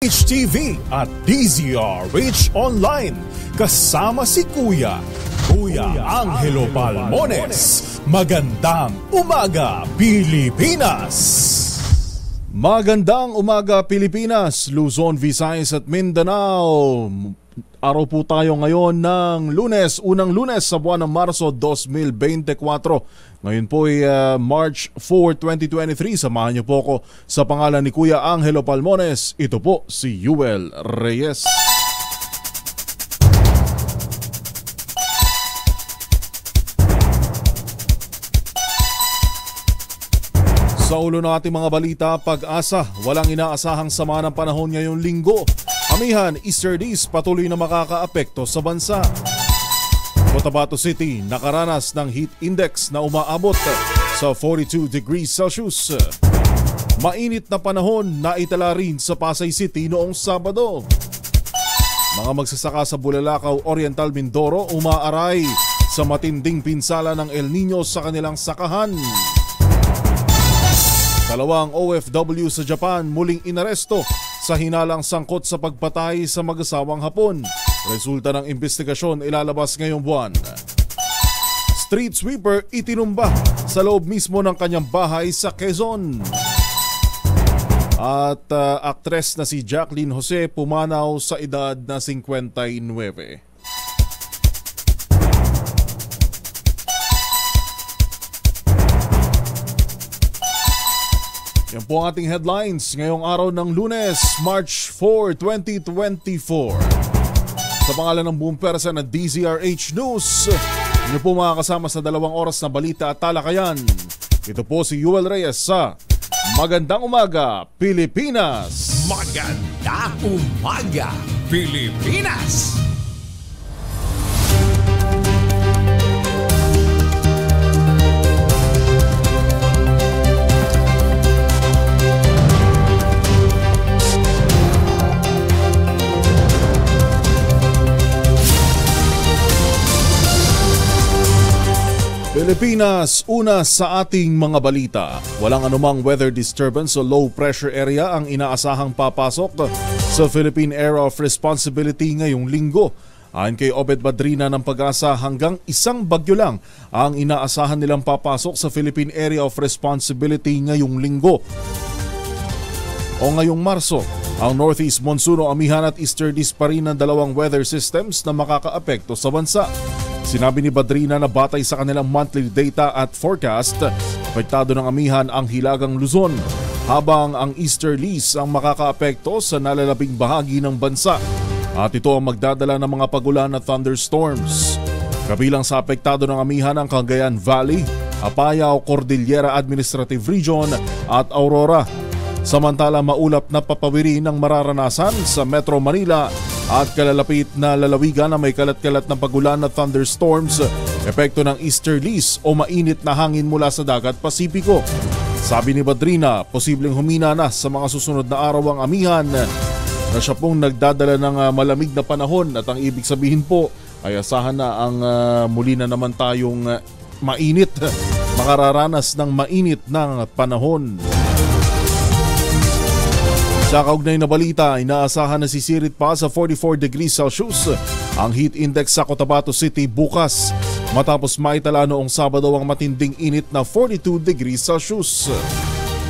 HTV at DZRH Online. Kasama si Kuya Angelo Palmones. Magandang umaga, Pilipinas! Magandang umaga, Pilipinas, Luzon, Visayas at Mindanao. Araw po tayo ngayon ng Lunes, unang Lunes sa buwan ng Marso 2024. Ngayon po ay March 4, 2023. Samahan niyo po ako sa pangalan ni Kuya Angelo Palmones. Ito po si Yuel Reyes. Sa ulo ng ating mga balita, pag-asa, walang inaasahang sama ng panahon ngayong linggo. Amihan, Easterlies patuloy na makakaapekto sa bansa. Cotabato City nakaranas ng heat index na umaabot sa 42 degrees Celsius. Mainit na panahon na itala rin sa Pasay City noong Sabado. Mga magsasaka sa Bulalakaw, Oriental Mindoro umaaray sa matinding pinsala ng El Nino sa kanilang sakahan. Dalawang OFW sa Japan muling inaresto sa hinalang sangkot sa pagpatay sa mag-asawang Hapon. Resulta ng investigasyon ilalabas ngayong buwan. Street sweeper itinumba sa loob mismo ng kanyang bahay sa Quezon. At aktres na si Jacqueline Jose pumanaw sa edad na 59. Yan po ang ating headlines ngayong araw ng Lunes, March 4, 2024. Sa pangalan ng buong persa na DZRH News, inyo po makakasama sa 2 oras na balita at talakayan. Ito po si Yuel Reyes sa Magandang Umaga, Pilipinas! Magandang Umaga, Pilipinas! Pilipinas, una sa ating mga balita. Walang anumang weather disturbance o low pressure area ang inaasahang papasok sa Philippine Area of Responsibility ngayong linggo. Ayon kay Obed Badrina ng Pag-asa, hanggang isang bagyo lang ang inaasahan nilang papasok sa Philippine Area of Responsibility ngayong linggo o ngayong Marso. Ang Northeast Monsoon o Amihan at Easterlies pa rin ang dalawang weather systems na makakaapekto sa bansa. Sinabi ni Badrina na batay sa kanilang monthly data at forecast, apektado ng Amihan ang Hilagang Luzon, habang ang Easterlies ang makakaapekto sa nalalabing bahagi ng bansa. At ito ang magdadala ng mga pagulan at thunderstorms. Kabilang sa apektado ng Amihan ang Cagayan Valley, Apayao, Cordillera Administrative Region at Aurora. Samantala, maulap na papawiri ng mararanasan sa Metro Manila at kalalapit na lalawigan na may kalat-kalat ng pagulan at thunderstorms, epekto ng Easterlies o mainit na hangin mula sa dagat Pasipiko. Sabi ni Badrina, posibleng humina na sa mga susunod na araw ang Amihan na siya pong nagdadala ng malamig na panahon, at ang ibig sabihin po ay asahan na ang muli na naman tayong mainit, makararanas ng mainit ng panahon. Sa kaugnay na balita, inaasahan na sisirit pa sa 44 degrees Celsius ang heat index sa Cotabato City bukas, matapos maitala noong Sabado ang matinding init na 42 degrees Celsius.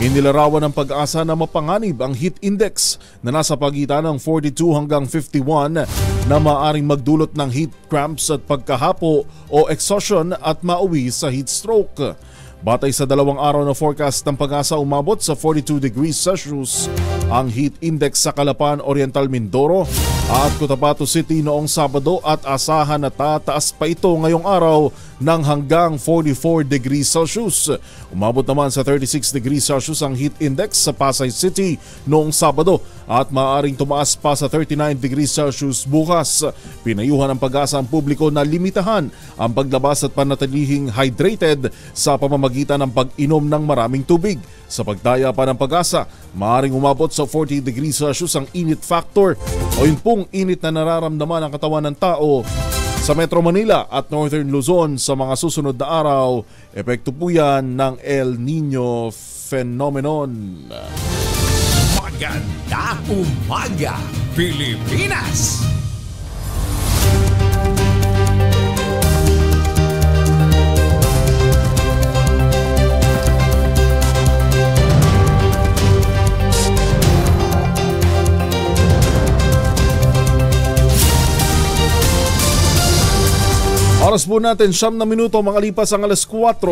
Inilarawan ng Pag-asa na mapanganib ang heat index na nasa pagitan ng 42 hanggang 51 na maaaring magdulot ng heat cramps at pagkahapo o exhaustion at mauwi sa heat stroke. Batay sa 2 araw na forecast ng Pag-asa, umabot sa 42 degrees Celsius ang heat index sa Calapan, Oriental Mindoro at Cotabato City noong Sabado, at asahan na tataas pa ito ngayong araw ng hanggang 44 degrees Celsius. Umabot naman sa 36 degrees Celsius ang heat index sa Pasay City noong Sabado at maaaring tumaas pa sa 39 degrees Celsius bukas. Pinayuhan ng Pag-asa ang publiko na limitahan ang paglabas at panatilihing hydrated sa pamamagitan ng pag-inom ng maraming tubig. Sa pagdaya pa ng Pag-asa, maaaring umabot sa 40 degrees Celsius ang init factor o yun pong init na nararamdaman ng katawan ng tao sa Metro Manila at Northern Luzon sa mga susunod na araw. Epekto po yan ng El Nino phenomenon. Maganda umaga, Pilipinas! Oras po natin 9 minuto makalipas ang alas 4.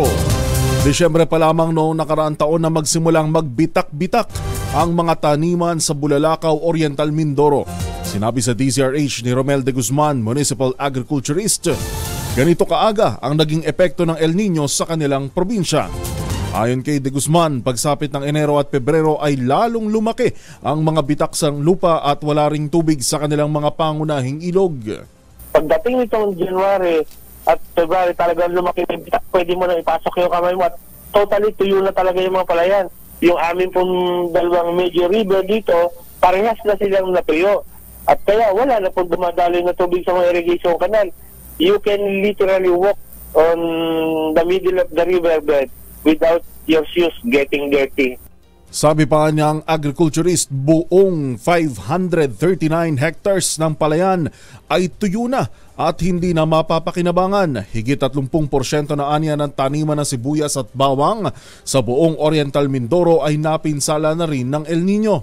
Disyembre pa lamang noong nakaraang taon na magsimulang magbitak-bitak ang mga taniman sa Bulalakaw, Oriental Mindoro. Sinabi sa DZRH ni Romel de Guzman, Municipal Agriculturist, ganito kaaga ang naging epekto ng El Nino sa kanilang probinsya. Ayon kay de Guzman, pagsapit ng Enero at Pebrero ay lalong lumaki ang mga bitaksang lupa at wala ring tubig sa kanilang mga pangunahing ilog. Pagdating nitong January at February, talagang lumaki na bitak, pwede mo na ipasok yung kamay mo at totally tuyo na talaga yung mga palayan. Yung amin pong dalawang major river dito, parehas na silang natuyo. At kaya wala na pong dumadaloy na tubig sa mga irrigation canal. You can literally walk on the middle of the riverbed without your shoes getting dirty. Sabi pa niyang agriculturist, buong 539 hectares ng palayan ay tuyo na at hindi na mapapakinabangan. Higit 30% na anya ng taniman ng sibuyas at bawang sa buong Oriental Mindoro ay napinsala na rin ng El Nino.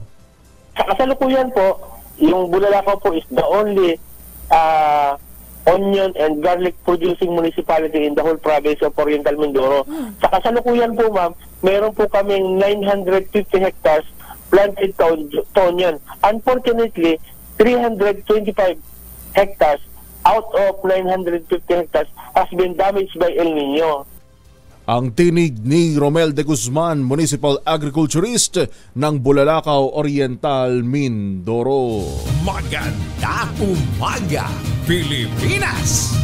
Sa kasalukuyan po, yung Bulalakaw po is the only onion and garlic producing municipality in the whole province of Oriental Mindoro. Sa kasalukuyan po, ma'am, meron po kaming 950 hectares planted to onion. Unfortunately, 325 hectares out of 950 hectares has been damaged by El Nino. Ang tinig ni Romel de Guzman, Municipal Agriculturist ng Bulalakaw, Oriental Mindoro. Maganda umaga, Pilipinas!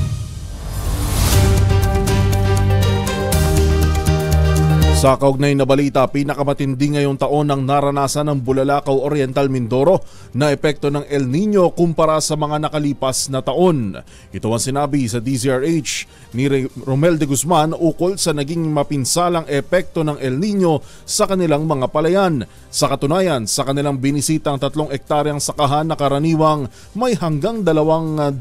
Sa kaugnay na balita, pinakamatindi ngayong taon ang naranasan ng Bulalakaw, Oriental Mindoro na epekto ng El Nino kumpara sa mga nakalipas na taon. Ito ang sinabi sa DZRH ni Romel de Guzman ukol sa naging mapinsalang epekto ng El Nino sa kanilang mga palayan. Sa katunayan, sa kanilang binisitang 3 ektaryang sakahan na karaniwang may hanggang 200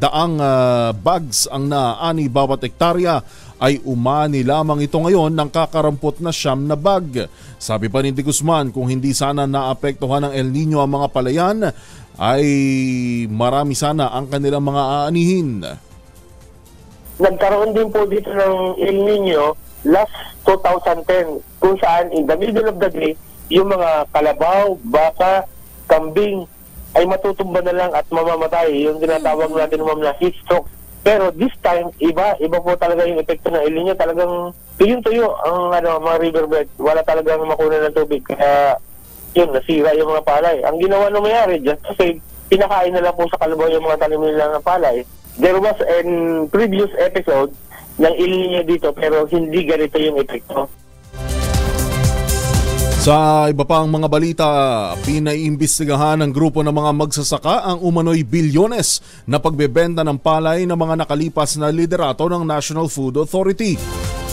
bags ang naaani bawat ektarya, ay umani lamang ito ngayon ng kakarampot na 9 na bag. Sabi pa ni de Guzman, kung hindi sana naapektuhan ng El Nino ang mga palayan, ay marami sana ang kanilang mga aanihin. Nagkaroon din po dito ng El Nino last 2010, kung saan in the middle of the day, yung mga kalabaw, baka, kambing ay matutumba na lang at mamamatay. Yung tinatawag natin na heat stroke. Pero this time, iba po talaga yung epekto ng El Nino. Talagang tuyong-tuyo ang mga riverbed. Wala talagang makunan ng tubig. Kaya yun, nasira yung mga palay. Ang ginawa ng mayari, just kasi pinakain na lang po sa kalabaw yung mga tanim nila ng palay. There was an previous episode ng El Nino dito, pero hindi ganito yung epekto. Sa iba pang mga balita, pinaiimbestigahan ng grupo ng mga magsasaka ang umano'y bilyones na pagbebenta ng palay ng mga nakalipas na liderato ng National Food Authority.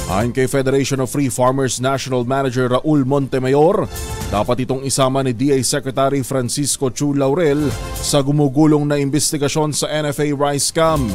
Ayon kay Federation of Free Farmers National Manager Raul Montemayor, dapat itong isama ni DA Secretary Francisco Chu Laurel sa gumugulong na investigasyon sa NFA rice scam.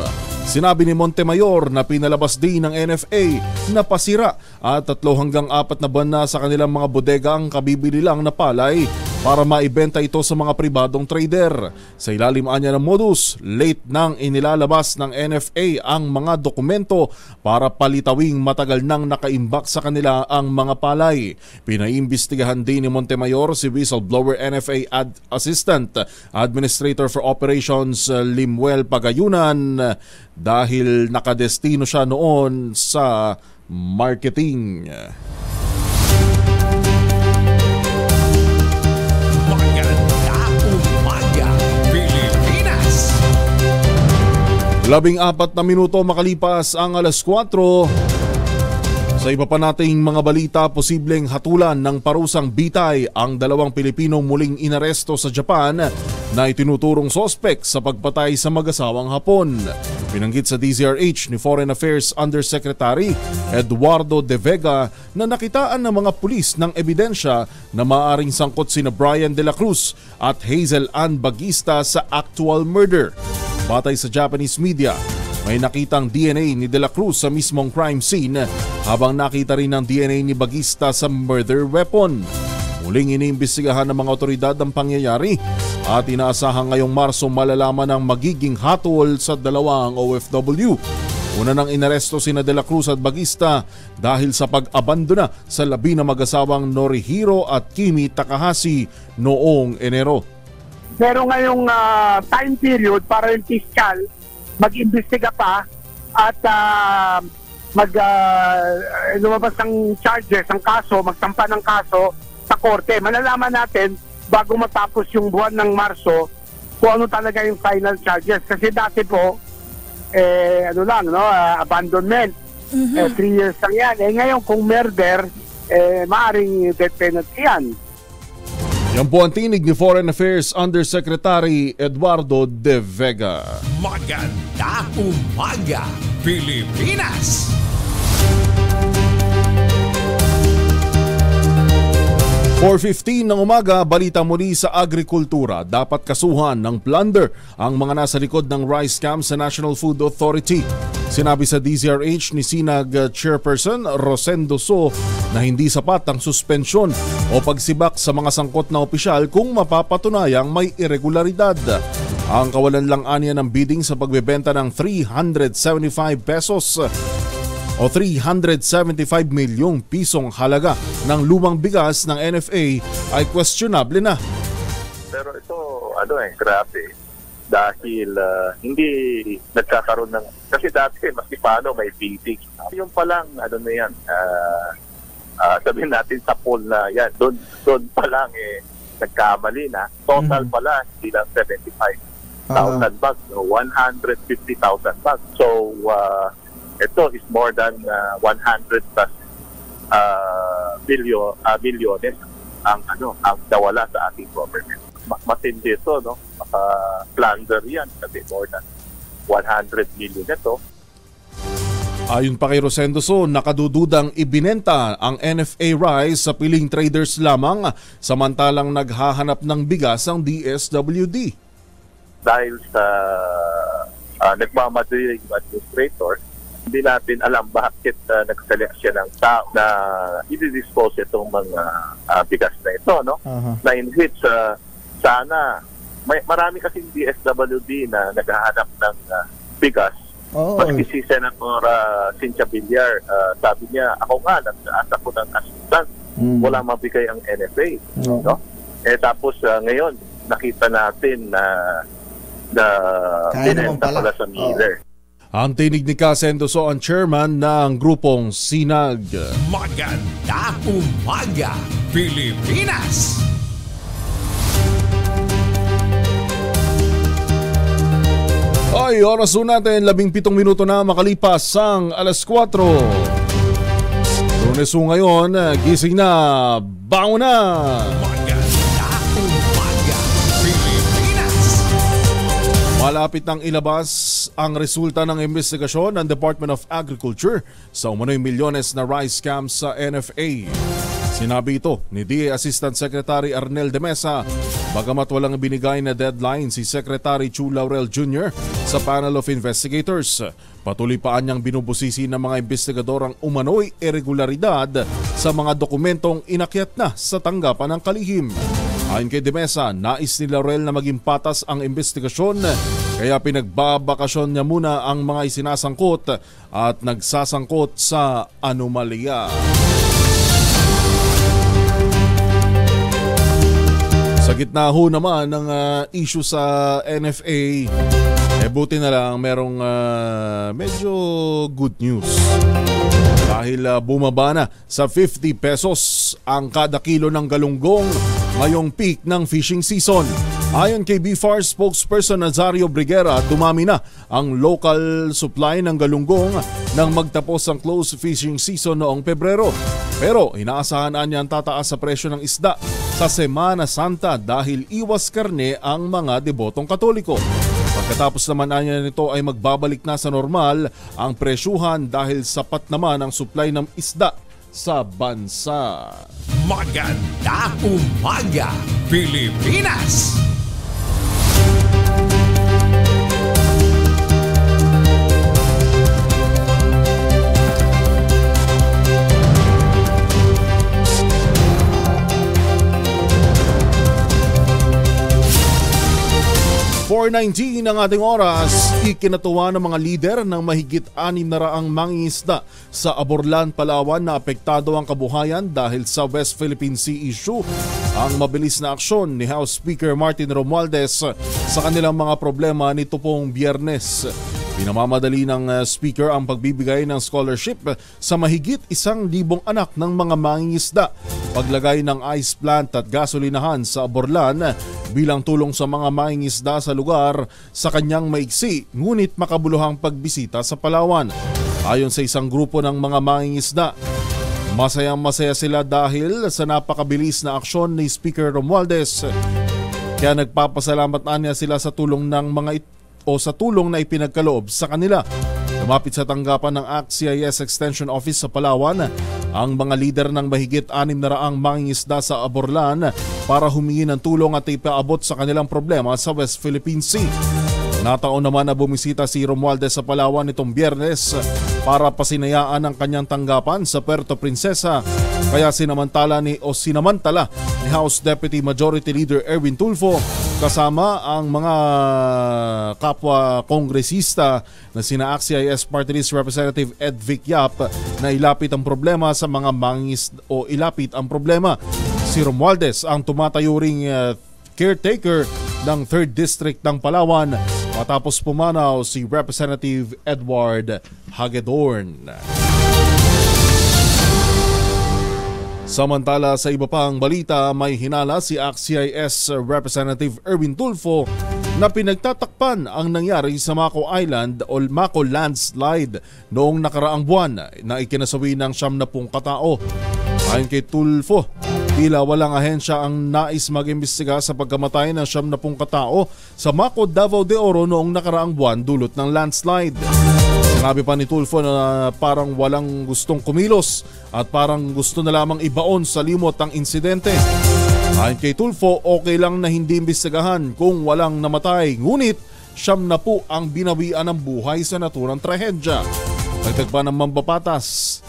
Sinabi ni Montemayor na pinalabas din ng NFA na pasira at 3 hanggang 4 na buwan na sa kanilang mga bodega ang kabibili lang na palay para maibenta ito sa mga pribadong trader. Sa ilalim anya ng modus, late nang inilalabas ng NFA ang mga dokumento para palitawing matagal nang nakaimbak sa kanila ang mga palay. Pinaimbestigahan din ni Montemayor si whistleblower NFA Assistant Administrator for Operations Limuel Pagayunan dahil nakadestino siya noon sa marketing. Maganda umaga, Pilipinas! 14 na minuto makalipas ang alas 4. Sa iba pa nating mga balita, posibleng hatulan ng parusang bitay ang 2 Pilipinong muling inaresto sa Japan na itinuturong sospek sa pagpatay sa mag-asawang Hapon. Binanggit sa DZRH ni Foreign Affairs Undersecretary Eduardo De Vega na nakitaan ng mga pulis ng ebidensya na maaaring sangkot sina Brian De La Cruz at Hazel Ann Bagista sa actual murder. Batay sa Japanese media, may nakitang DNA ni De La Cruz sa mismong crime scene habang nakita rin ng DNA ni Bagista sa murder weapon. Muling iniimbestigahan ng mga otoridad ang pangyayari at inaasahan ngayong Marso malalaman ang magiging hatol sa dalawang OFW. Una nang inaresto sina De La Cruz at Bagista dahil sa pag-abandona sa labi ng mag-asawang Norihiro at Kimi Takahashi noong Enero. Pero ngayong time period para yung fiscal mag-imbestiga pa at lumabas ng charges, ang kaso, magsampa ng kaso sa korte. Malalaman natin bago matapos yung buwan ng Marso kung ano talaga yung final charges. Kasi dati po, abandonment. 3 years lang yan. Ngayon kung murder, maaaring death penalty yan. Yan po ang tinig ni Foreign Affairs Undersecretary Eduardo De Vega. Magandang umaga, Pilipinas! "4:15 ng umaga, balita muli sa agrikultura. Dapat kasuhan ng plunder ang mga nasa likod ng rice scam sa National Food Authority. Sinabi sa DZRH ni Sinag Chairperson Rosendo So na hindi sapat ang suspensyon o pagsibak sa mga sangkot na opisyal kung mapapatunayang may irregularidad. Ang kawalan lang anya ng bidding sa pagbebenta ng 375 pesos o 375 milyong pisong halaga ng lumang bigas ng NFA ay questionable na. Pero ito, grabe. Dahil hindi nagkakaroon ng... Kasi dati, maski paano may bidding. Yung palang, sabihin natin sa poll na yan, doon pa lang nagkamali na. Total pala, hindi lang 75,000 bags, 150,000 bags. So, ito is more than 100 plus bilyones ang nawala sa ating government. Matindi ito, no? Plunder yan kasi more than 100 million ito. Ayon pa kay Rosendo So, nakadududang ibinenta ang NFA rice sa piling traders lamang samantalang naghahanap ng bigas ang DSWD. Dahil sa nagmamadaling administrator, hindi natin alam bakit nagselect siya ng tao na i-dispose itong mga bigas na ito, no? Na in which sana marami kasi DSWD na naghahanap ng bigas. Maski si Senator Cynthia Villar, sabi niya, ako nga, nag-aasa ko ng assistance, wala mabigay ang NFA. No? Tapos ngayon, nakita natin na binenta pala sa Miller. Ang tinig ni Casendo So, ang chairman ng grupong Sinag. Magandang umaga, Pilipinas! Ay, oras natin, 17 minuto na makalipas ang 4:00. Lunes ngayon, gising na, bangon na! Magandang umaga, Pilipinas! Malapit nang ilabas ang resulta ng investigasyon ng Department of Agriculture sa umano'y milyones na rice scam sa NFA. Sinabi ito ni DA Assistant Secretary Arnel de Mesa, bagamat walang binigay na deadline si Secretary Chu Laurel Jr. sa panel of investigators. Patuloy pa niyang binubusisi ng mga investigador ang umano'y irregularidad sa mga dokumentong inakyat na sa tanggapan ng kalihim. Ayon kay de Mesa, nais ni Laurel na maging patas ang investigasyon, kaya pinagbabakasyon niya muna ang mga isinasangkot at nagsasangkot sa anomalya. Sa gitna ho naman ng issue sa NFA, buti na lang merong medyo good news. Dahil bumaba na sa 50 pesos ang kada kilo ng galunggong ngayong peak ng fishing season. Ayon kay BFAR spokesperson Nazario Briguera, dumami na ang local supply ng galunggong nang magtapos ang close fishing season noong Pebrero. Pero inaasahan niya ang tataas sa presyo ng isda sa Semana Santa dahil iwas karne ang mga debotong Katoliko. Pagkatapos naman niya nito ay magbabalik na sa normal ang presyuhan dahil sapat naman ang supply ng isda sa bansa. Maganda umaga, Pilipinas! 4:19 ang ating oras, ikinatuwa ng mga lider ng mahigit 600 mangingisda sa Aborlan, Palawan na apektado ang kabuhayan dahil sa West Philippine Sea issue. Ang mabilis na aksyon ni House Speaker Martin Romualdez sa kanilang mga problema nito pong Biyernes. Pinamamadali ng Speaker ang pagbibigay ng scholarship sa mahigit 1,000 anak ng mga mangingisda, paglagay ng ice plant at gasolinahan sa Aborlan bilang tulong sa mga mangingisda sa lugar sa kanyang maiksi ngunit makabuluhang pagbisita sa Palawan. Ayon sa isang grupo ng mga mangingisda, masayang-masaya sila dahil sa napakabilis na aksyon ni Speaker Romualdez. Kaya nagpapasalamat niya sila sa tulong ng sa tulong na ipinagkaloob sa kanila. Lumapit sa tanggapan ng ACT-CIS Extension Office sa Palawan ang mga lider ng mahigit 600 mangingisda sa Aborlan para humingi ng tulong at ipaabot sa kanilang problema sa West Philippine Sea. Nataon naman na bumisita si Romualdez sa Palawan nitong Biyernes para pasinayaan ang kanyang tanggapan sa Puerto Princesa. Kaya sinamantala ni House Deputy Majority Leader Erwin Tulfo kasama ang mga kapwa kongresista na sina ACT-CIS Party List Representative Ed Vic Yap na ilapit ang problema sa mga ilapit ang problema. Si Romualdez ang tumatayuring caretaker ng 3rd District ng Palawan matapos pumanaw si Representative Edward Hagedorn. Samantala sa iba pang balita, may hinala si ACT-CIS Representative Erwin Tulfo na pinagtatakpan ang nangyari sa Maco Island o Maco Landslide noong nakaraang buwan na ikinasawi ng 70 katao. Ayon kay Tulfo, tila walang ahensya ang nais mag-imbestiga sa pagkamatay ng 70 katao sa Maco, Davao de Oro noong nakaraang buwan dulot ng landslide. Sinabi pa ni Tulfo na parang walang gustong kumilos at parang gusto na lamang ibaon sa limot ang insidente. Ayon kay Tulfo, okay lang na hindi imbestigahan kung walang namatay, ngunit 70 ang binawian ng buhay sa naturang trahedya. Dagdag pa ng mambapatas,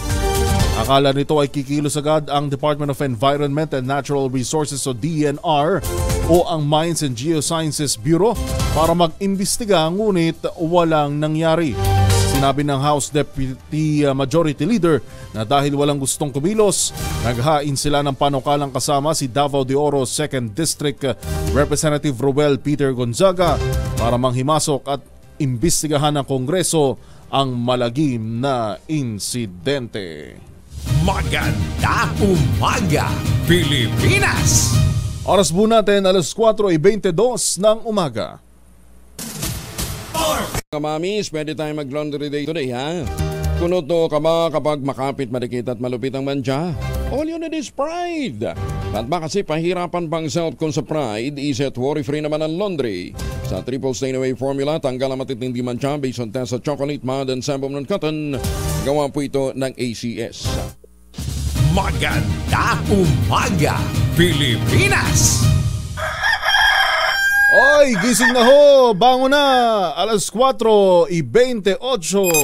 akala nito ay kikilos agad ang Department of Environment and Natural Resources o DENR o ang Mines and Geosciences Bureau para mag-imbestiga, ngunit walang nangyari. Sinabi ng House Deputy Majority Leader na dahil walang gustong kumilos, naghain sila ng panukalang kasama si Davao de Oro 2nd District Representative Roel Peter Gonzaga para manghimasok at imbestigahan ng Kongreso ang malagim na insidente. Maganda umaga, Pilipinas! Oras po natin, 4:22 ng umaga. Kamamis, pwede tayo mag-laundry day today, ha? Kunoto ka ba kapag makapit, madikit at malupit ang mantsa? All you need is pride. At ba kasi pahirapan pang self kung sa pride, is-it worry-free naman ang laundry. Sa triple stain-away formula, tanggal ang matitindi mantsa based on test sa chocolate, mud, and sample ng cotton. Gawa po ito ng ACS. Maganda umaga, Pilipinas! Oy, gising na ho! Bangon na! 4:28.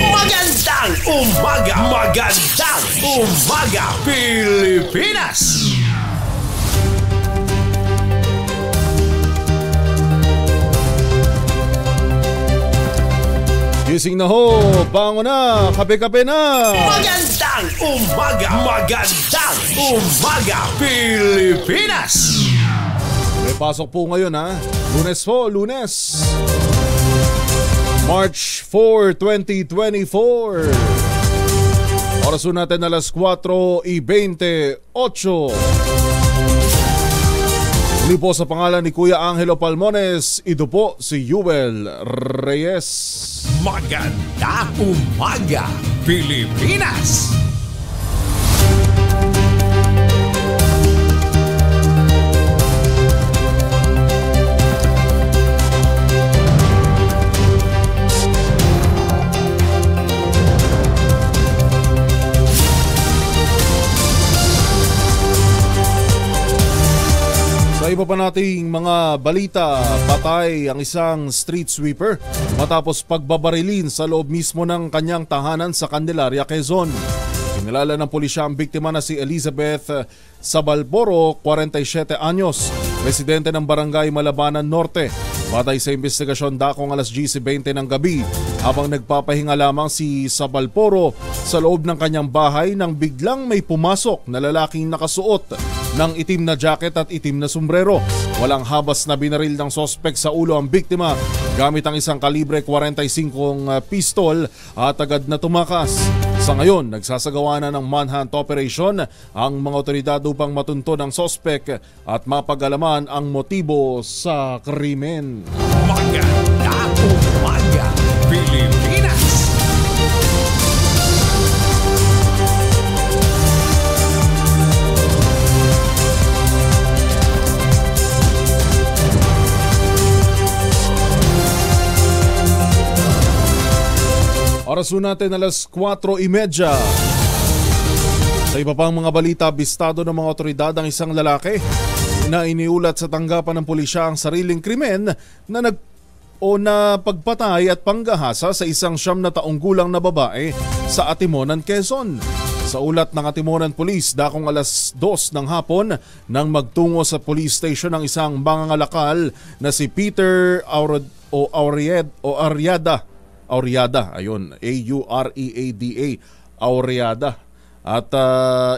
Magandang umaga! Magandang umaga, Pilipinas! Gising na ho! Bangon na! Kape-kape na! Magandang umaga! Magandang umaga, Pilipinas! May pasok po ngayon, ha? Lunes po, Lunes. March 4, 2024. Oras po natin 4:28. Muli po sa pangalan ni Kuya Angelo Palmones, ito po si Yuel Reyes. Magandang umaga, Pilipinas! Sa iba pa nating mga balita, patay ang isang street sweeper matapos pagbabarilin sa loob mismo ng kanyang tahanan sa Candelaria, Quezon. Kinilala ng pulisya ang biktima na si Elizabeth Sabalporo, 47 anyos, residente ng barangay Malabanan Norte. Batay sa investigasyon, dakong alas 10:20 ng gabi, habang nagpapahinga lamang si Sabalporo sa loob ng kanyang bahay nang biglang may pumasok na lalaking nakasuot ng itim na jacket at itim na sombrero. Walang habas na binaril ng sospek sa ulo ang biktima gamit ang isang kalibre 45 pistol at agad na tumakas. Sa ngayon, nagsasagawa na ng manhunt operation ang mga otoridad upang matunto ng sospek at mapag-alaman ang motibo sa krimen. Magandang umaga, Pilipinas! Oras natin alas 4:30. Sa iba pang mga balita, bistado ng mga otoridad ang isang lalaki na iniulat sa tanggapan ng pulisya ang sariling krimen na pagpatay at panggahasa sa isang 9 na taong gulang na babae sa Atimonan, Quezon. Sa ulat ng Atimonan Police, dakong alas 2 ng hapon nang magtungo sa police station ang isang mangangalakal na si Peter Auriada, ayun, Aureada, Aureada. At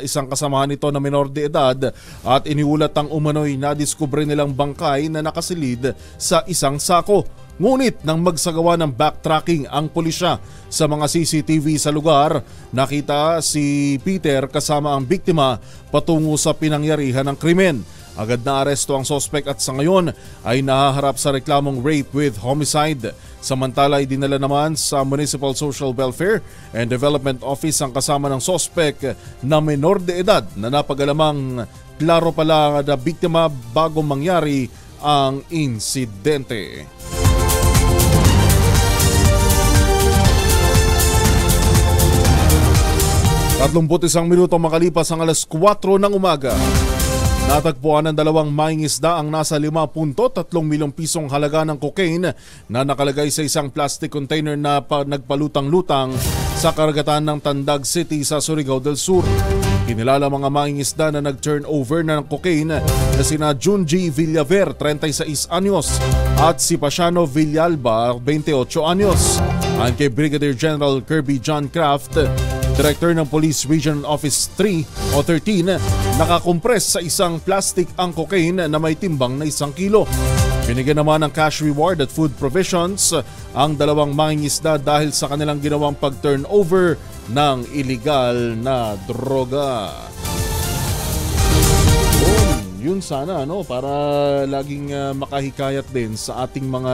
isang kasamahan nito na menor de edad, at iniulat ang umano'y nadiskubre nilang bangkay na nakasilid sa isang sako. Ngunit nang magsagawa ng backtracking ang pulisya sa mga CCTV sa lugar, nakita si Peter kasama ang biktima patungo sa pinangyarihan ng krimen. Agad na aresto ang sospek at sa ngayon ay nahaharap sa reklamong rape with homicide. Samantala ay dinala naman sa Municipal Social Welfare and Development Office ang kasama ng sospek na menor de edad na napag-alamang klaro pala na biktima bago mangyari ang insidente. Isang minuto makalipas ang alas 4 ng umaga. Natagpuan ng 2 mangingisda ang nasa 5.3 milyong pisong halaga ng cocaine na nakalagay sa isang plastic container na nagpalutang-lutang sa karagatan ng Tandag City sa Surigao del Sur. Kinilala mga mangingisda na nag-turnover na ng cocaine na sina Junji Villaver, 36 anyos, at si Pasiano Villalba, 28 anyos. Ayon kay Brigadier General Kirby John Craft, Director ng Police Regional Office 3 o 13, nakakompress sa isang plastic ang cocaine na may timbang na 1 kilo. Binigyan naman ng cash reward at food provisions ang 2 mangingisda dahil sa kanilang ginawang pag-turnover ng illegal na droga. Yun sana, para laging makahikayat din sa ating mga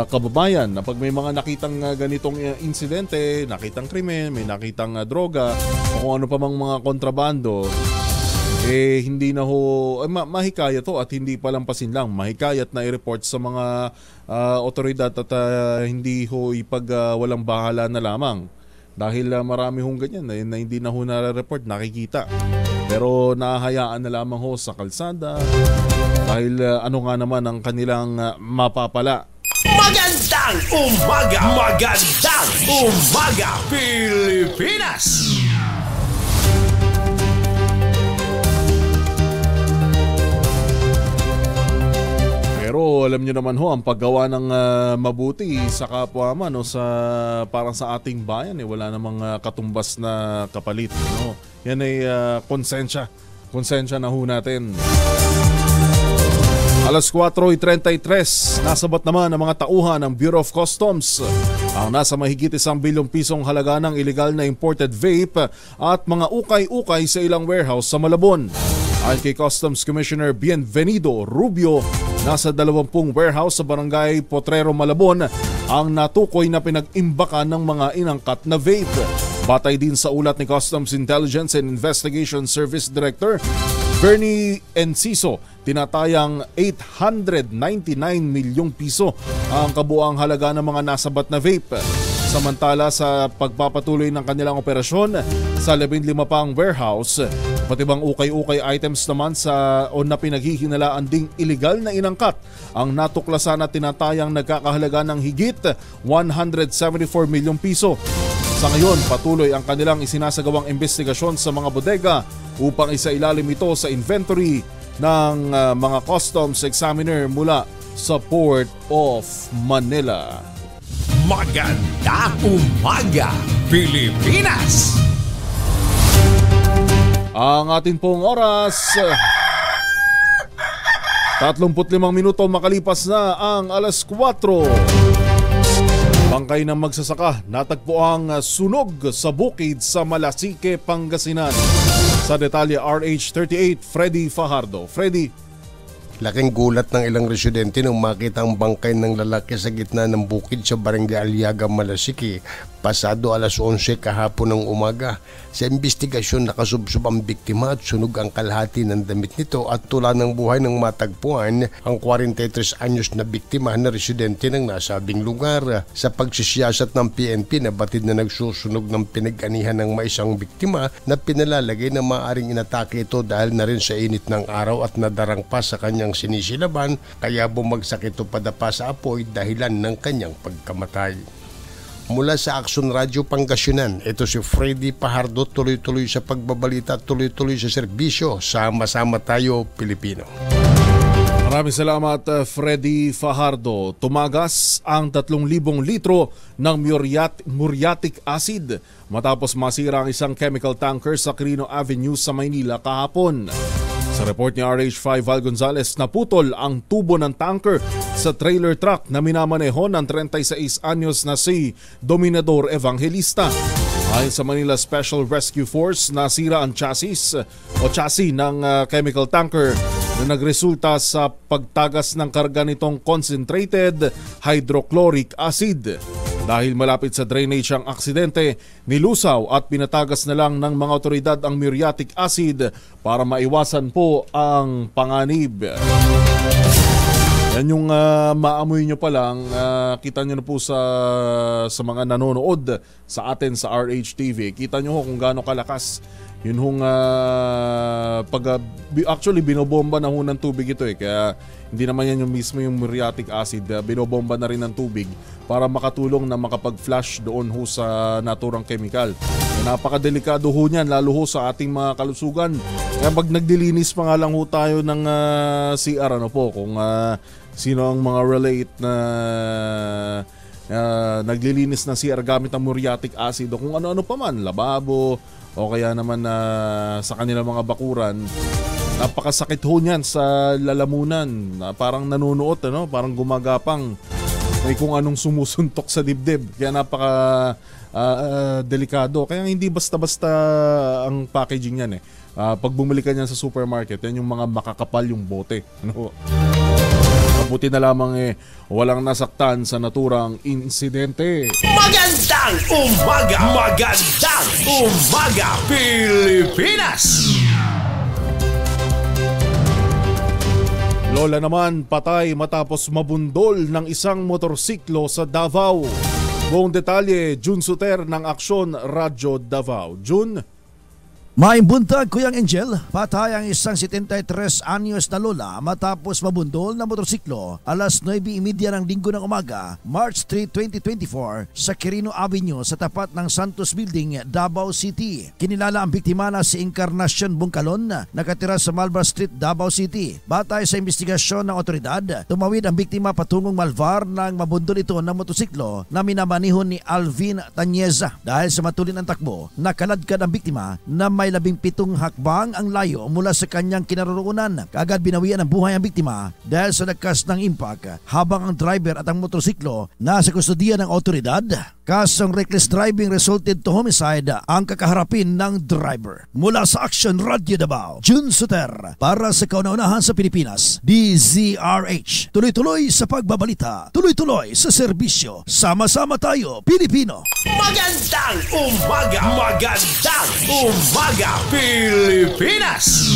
kababayan na pag may mga nakitang ganitong insidente, nakitang krimen, may nakitang droga o kung ano pa mang mga kontrabando, hindi na mahikayat to at hindi palampasin lang, mahikayat na i-report sa mga otoridad at hindi walang bahala na lamang. Dahil marami hong ganyan na hindi na na-report, nakikita. Pero nahahayaan na lamang sa kalsada dahil ano nga naman ang kanilang mapapala. Magandang umaga! Magandang umaga, Pilipinas! Pero alam nyo naman ang paggawa ng mabuti sa kapwa man parang sa ating bayan wala namang katumbas na kapalit. Yan ay konsensya na natin. Alas 4:33, nasabat naman ang mga tauhan ng Bureau of Customs ang nasa mahigit 1 bilyong pisong halaga ng illegal na imported vape at mga ukay-ukay sa ilang warehouse sa Malabon. Ayon kay Customs Commissioner Bienvenido Rubio, nasa 20 warehouse sa barangay Potrero, Malabon ang natukoy na pinag-imbakan ng mga inangkat na vape. Batay din sa ulat ni Customs Intelligence and Investigation Service Director Bernie Enciso, tinatayang 899 milyong piso ang kabuang halaga ng mga nasabat na vape. Samantala sa pagpapatuloy ng kanilang operasyon sa 15 pang warehouse, pati bang ukay-ukay items naman na pinaghihinalaan ding illegal na inangkat ang natuklasan at tinatayang nagkakahalaga ng higit 174 milyong piso. Sa ngayon, patuloy ang kanilang isinasagawang investigasyon sa mga bodega upang isailalim ito sa inventory ng mga customs examiner mula sa Port of Manila. Magandang umaga, Pilipinas! Ang atin pong oras, 35 minuto makalipas na ang alas 4. Bangkay ng magsasaka natagpo ang sunog sa bukid sa Malasique, Pangasinan. Sa detalye, RH38, Freddy Fajardo. Freddy. Laking gulat ng ilang residente nung makita ang bangkay ng lalaki sa gitna ng bukid sa Barangay Aliaga, Malasique pasado alas 11 kahapon ng umaga. Sa investigasyon, nakasubsob ang biktima at sunog ang kalahati ng damit nito at tula ng buhay ng matagpuan ang 43 anyos na biktima na residente ng nasabing lugar. Sa pagsisiyasat ng PNP, nabatid na nagsusunog ng pinag-anihan ng maisang biktima na pinalalagay na maaring inatake ito dahil na rin sa init ng araw at nadarang pa sa kanyang sinisilaban, kaya bumagsak ito padapa sa apoy dahilan ng kanyang pagkamatay. Mula sa Action Radio Pangasinan, ito si Freddy Fajardo, tuloy-tuloy sa pagbabalita, tuloy-tuloy sa serbisyo. Sama-sama tayo, Pilipino. Maraming salamat, Freddy Fajardo. Tumagas ang 3,000 litro ng muriatic acid matapos masira ang isang chemical tanker sa Quirino Avenue sa Maynila kahapon. Sa report ni RH5 Val Gonzales, naputol ang tubo ng tanker sa trailer truck na minamaneho ng 36 anyos na si Dominador Evangelista. Ayon sa Manila Special Rescue Force, nasira ang chassis ng chemical tanker na nagresulta sa pagtagas ng karga nitong concentrated hydrochloric acid. Dahil malapit sa drainage ang aksidente, nilusaw at pinatagas na lang ng mga otoridad ang muriatic acid para maiwasan po ang panganib. Yan yung maamoy nyo pa lang, kita nyo na po sa mga nanonood sa atin sa RH TV. Kita nyo kung gaano kalakas. Yun hong actually binobomba na ho ng tubig ito kaya hindi naman yan yung mismo yung muriatic acid, binobomba na rin ng tubig para makatulong na makapag-flush doon ho sa naturang chemical. Napakadelikado ho niyan, lalo ho sa ating mga kalusugan. Kaya pag nagdilinis pa nga lang ho tayo ng CR, kung sino ang mga relate na naglilinis ng CR gamit ang muriatic acid o kung ano-ano pa man, lababo o kaya naman sa kanilang mga bakuran, napakasakit ho niyan sa lalamunan. Parang nanunuot, parang gumagapang. May kung anong sumusuntok sa dibdib. Kaya napaka delikado. Kaya hindi basta-basta ang packaging yan pag bumili ka niyan sa supermarket, yan yung mga makakapal yung bote. Mabuti na lamang walang nasaktan sa naturang insidente. Magandang umaga! Magandang umaga, Pilipinas! Lola naman patay matapos mabundol ng isang motorsiklo sa Davao. Buong detalye, Jun Suter ng Aksyon Radyo Davao. Jun? Maimbuntag, Kuyang Angel, patay ang isang 73 anyos na lola matapos mabundol na motorsiklo alas 9:30 ng linggo ng umaga, March 3, 2024 sa Quirino Avenue sa tapat ng Santos Building, Davao City. Kinilala ang biktima na si Encarnacion Bungkalon, nakatira sa Malvar Street, Davao City. Batay sa investigasyon ng otoridad, tumawid ang biktima patungong Malvar nang mabundol ito ng motorsiklo na minamanihon ni Alvin Tanyeza. Dahil sa matulin ang takbo, nakaladkad ang biktima na may 17 hakbang ang layo mula sa kanyang kinaroroonan. Kaagad binawian ang buhay ang biktima dahil sa lakas ng impact, habang ang driver at ang motorsiklo nasa kustudiya ng otoridad. Kasong reckless driving resulted to homicide ang kakaharapin ng driver. Mula sa Action Radio Davao, June Suter, para sa kauna-unahan sa Pilipinas, DZRH. Tuloy-tuloy sa pagbabalita, tuloy-tuloy sa serbisyo. Sama-sama tayo, Pilipino. Magandang umaga! Magandang umaga, Pilipinas!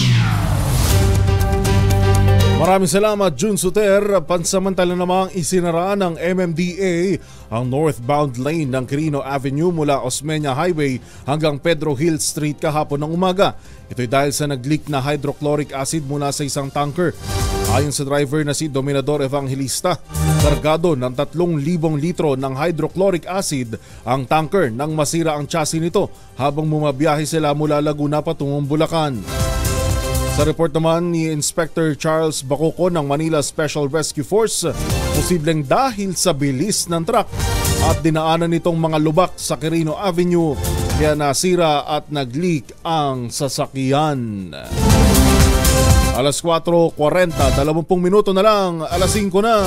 Maraming salamat, June Suter. Pansamantala namang isinaraan ng MMDA ang northbound lane ng Quirino Avenue mula Osmeña Highway hanggang Pedro Hill Street kahapon ng umaga. Ito'y dahil sa nag-leak na hydrochloric acid mula sa isang tanker. Ayon sa driver na si Dominador Evangelista, kargado ng 3,000 litro ng hydrochloric acid ang tanker nang masira ang chassis nito habang bumabiyahe sila mula Laguna patungong Bulacan. Sa report naman ni Inspector Charles Bacoco ng Manila Special Rescue Force, posibleng dahil sa bilis ng truck at dinaanan nitong mga lubak sa Quirino Avenue kaya nasira at nag-leak ang sasakyan. Alas 4:40, 20 minuto na lang, alas 5 na.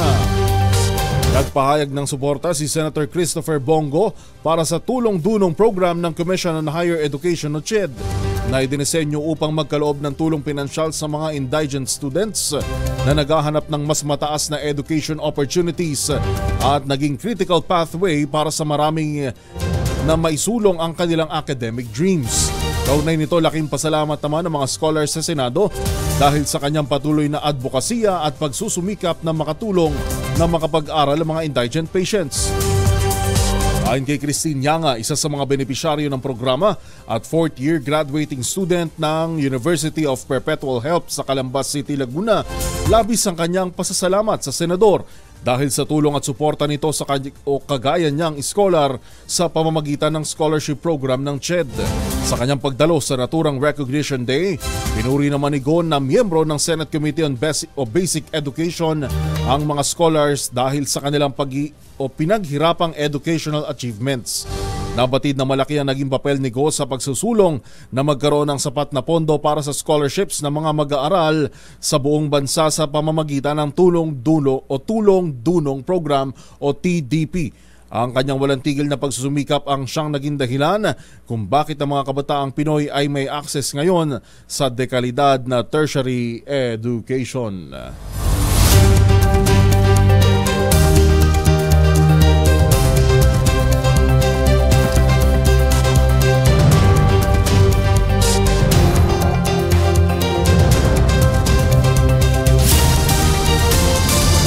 Nagpahayag ng suporta si Senator Christopher Bongo para sa tulong-dunong program ng Commission on Higher Education o CHED na idinisenyo upang magkaloob ng tulong pinansyal sa mga indigent students na naghahanap ng mas mataas na education opportunities at naging critical pathway para sa maraming na maisulong ang kanilang academic dreams. Kaugnay nito, laking pasalamat naman ng mga scholars sa Senado dahil sa kanyang patuloy na advokasya at pagsusumikap na makatulong na makapag-aral ang mga indigent patients. Ayon kay Christine Yanga, isa sa mga benepisyaryo ng programa at 4th year graduating student ng University of Perpetual Help sa Calambas City, Laguna, labis ang kanyang pasasalamat sa senador dahil sa tulong at suporta nito sa kagaya niyang scholar sa pamamagitan ng scholarship program ng CHED. Sa kanyang pagdalo sa naturang Recognition Day, pinuri naman ni Gon na miyembro ng Senate Committee on Basic Education ang mga scholars dahil sa kanilang pinaghirapang educational achievements. Nabatid na malaki ang naging papel ni Go sa pagsusulong na magkaroon ng sapat na pondo para sa scholarships ng mga mag-aaral sa buong bansa sa pamamagitan ng Tulong-Dunong Program o TDP. Ang kanyang walang tigil na pagsusumikap ang siyang naging dahilan kung bakit ang mga kabataang Pinoy ay may access ngayon sa dekalidad na tertiary education.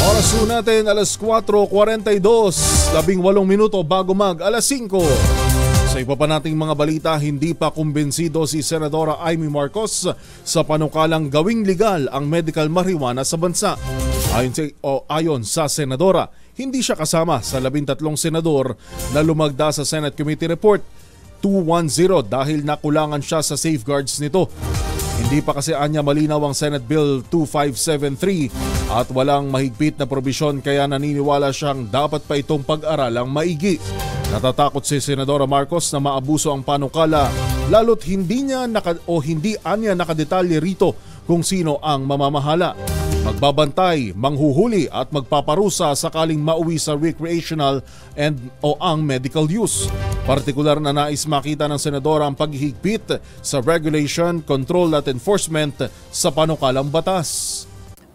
Oras natin alas 4:42, 18 minuto bago mag alas 5. Sa iba pa nating mga balita, hindi pa kumbinsido si Senadora Amy Marcos sa panukalang gawing legal ang medical marijuana sa bansa. Ayon sa Senadora, hindi siya kasama sa 13 senador na lumagda sa Senate Committee Report 210 dahil nakulangan siya sa safeguards nito. Hindi pa kasi anya malinaw ang Senate Bill 2573 at walang mahigpit na probisyon kaya naniniwala siyang dapat pa itong pag-aralang maigi. Natatakot si Senadora Marcos na maabuso ang panukala lalo't hindi anya nakadetalye rito kung sino ang mamamahala. Magbabantay, manghuhuli at magpaparusa sakaling mauwi sa recreational o ang medical use. Partikular na nais makita ng senadora ang paghihigpit sa regulation, control at enforcement sa panukalang batas.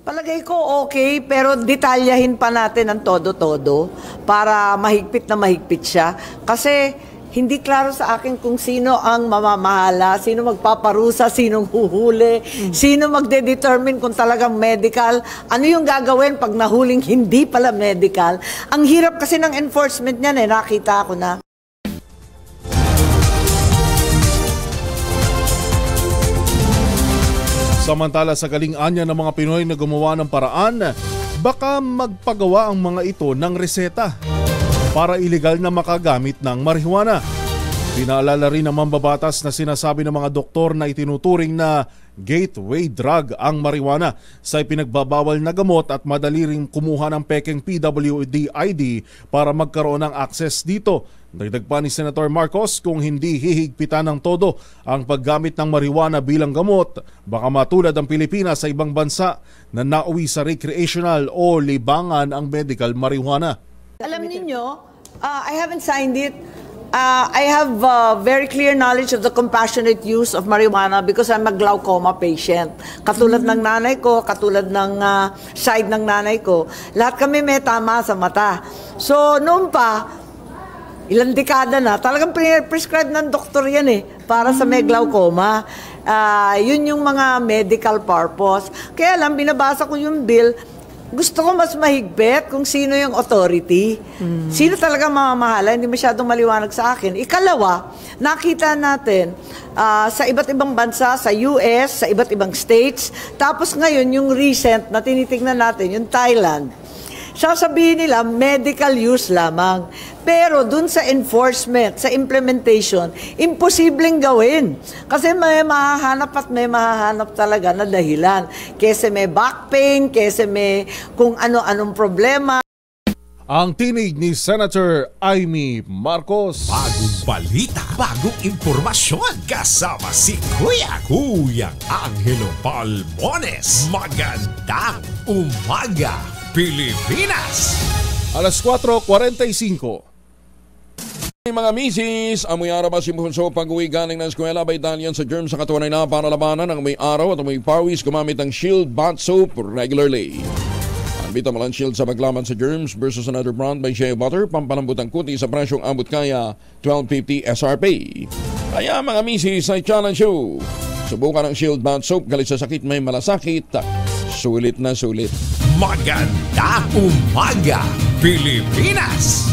Palagay ko okay, pero detalyahin pa natin ang todo-todo para mahigpit na mahigpit siya. Kasi hindi klaro sa akin kung sino ang mamamahala, sino magpaparusa, sinong huhuli, sino magde-determine kung talagang medical, ano yung gagawin pag nahuling hindi pala medical. Ang hirap kasi ng enforcement niyan nakita ko na. Samantala sa galing-anya ng mga Pinoy na gumawa ng paraan, baka magpagawa ang mga ito ng reseta para ilegal na makagamit ng marijuana. Pinaalala rin ng mambabatas na sinasabi ng mga doktor na itinuturing na gateway drug ang marijuana sa ipinagbabawal na gamot at madali ring kumuha ng pekeng PWD ID para magkaroon ng access dito. Dagdag pa ni Senator Marcos, kung hindi hihigpitan ng todo ang paggamit ng marijuana bilang gamot, baka matulad ang Pilipinas sa ibang bansa na nauwi sa recreational o libangan ang medical marijuana. Alam ninyo, I haven't signed it. I have very clear knowledge of the compassionate use of marijuana because I'm a glaucoma patient. Katulad ng nanay ko, katulad ng side ng nanay ko, lahat kami may tama sa mata. So, noon pa, ilang dekada na, talagang prescribe ng doktor yan para sa may glaucoma. Yun yung mga medical purpose. Kaya lang, binabasa ko yung bill, gusto ko mas mahigpit kung sino yung authority. Sino talaga mamamahala, hindi masyadong maliwanag sa akin. Ikalawa, nakita natin sa iba't ibang bansa, sa US, sa iba't ibang states, tapos ngayon yung recent na tinitingnan natin, yung Thailand. Sasabihin nila, medical use lamang. Pero dun sa enforcement, sa implementation, imposibleng gawin. Kasi may mahahanap talaga na dahilan. Kesa may back pain, kesa may kung ano-anong problema. Ang tinig ni Senator Amy Marcos. Bagong balita, bagong impormasyon. Kasama si Kuyang Angelo Palmones. Magandang umaga, Pilipinas! Alas 4:45. Mga misis, amoy araw ba si Bunso pag-uwi galing ng eskwela by Dalian sa germs sa katawan na para labanan ang may araw at may pawis gumamit ng Shield Bath Soap regularly. Ang Vitamin Shield sa paglaban sa germs versus another brand by Shea Butter, pampalambot ang kuti sa presyong abot kaya $12.50 SRP. Kaya mga misis ay challenge you. Subukan ang Shield Bath Soap galit sa sakit may malasakit. Sulit na sulit. Magandang umaga, Pilipinas!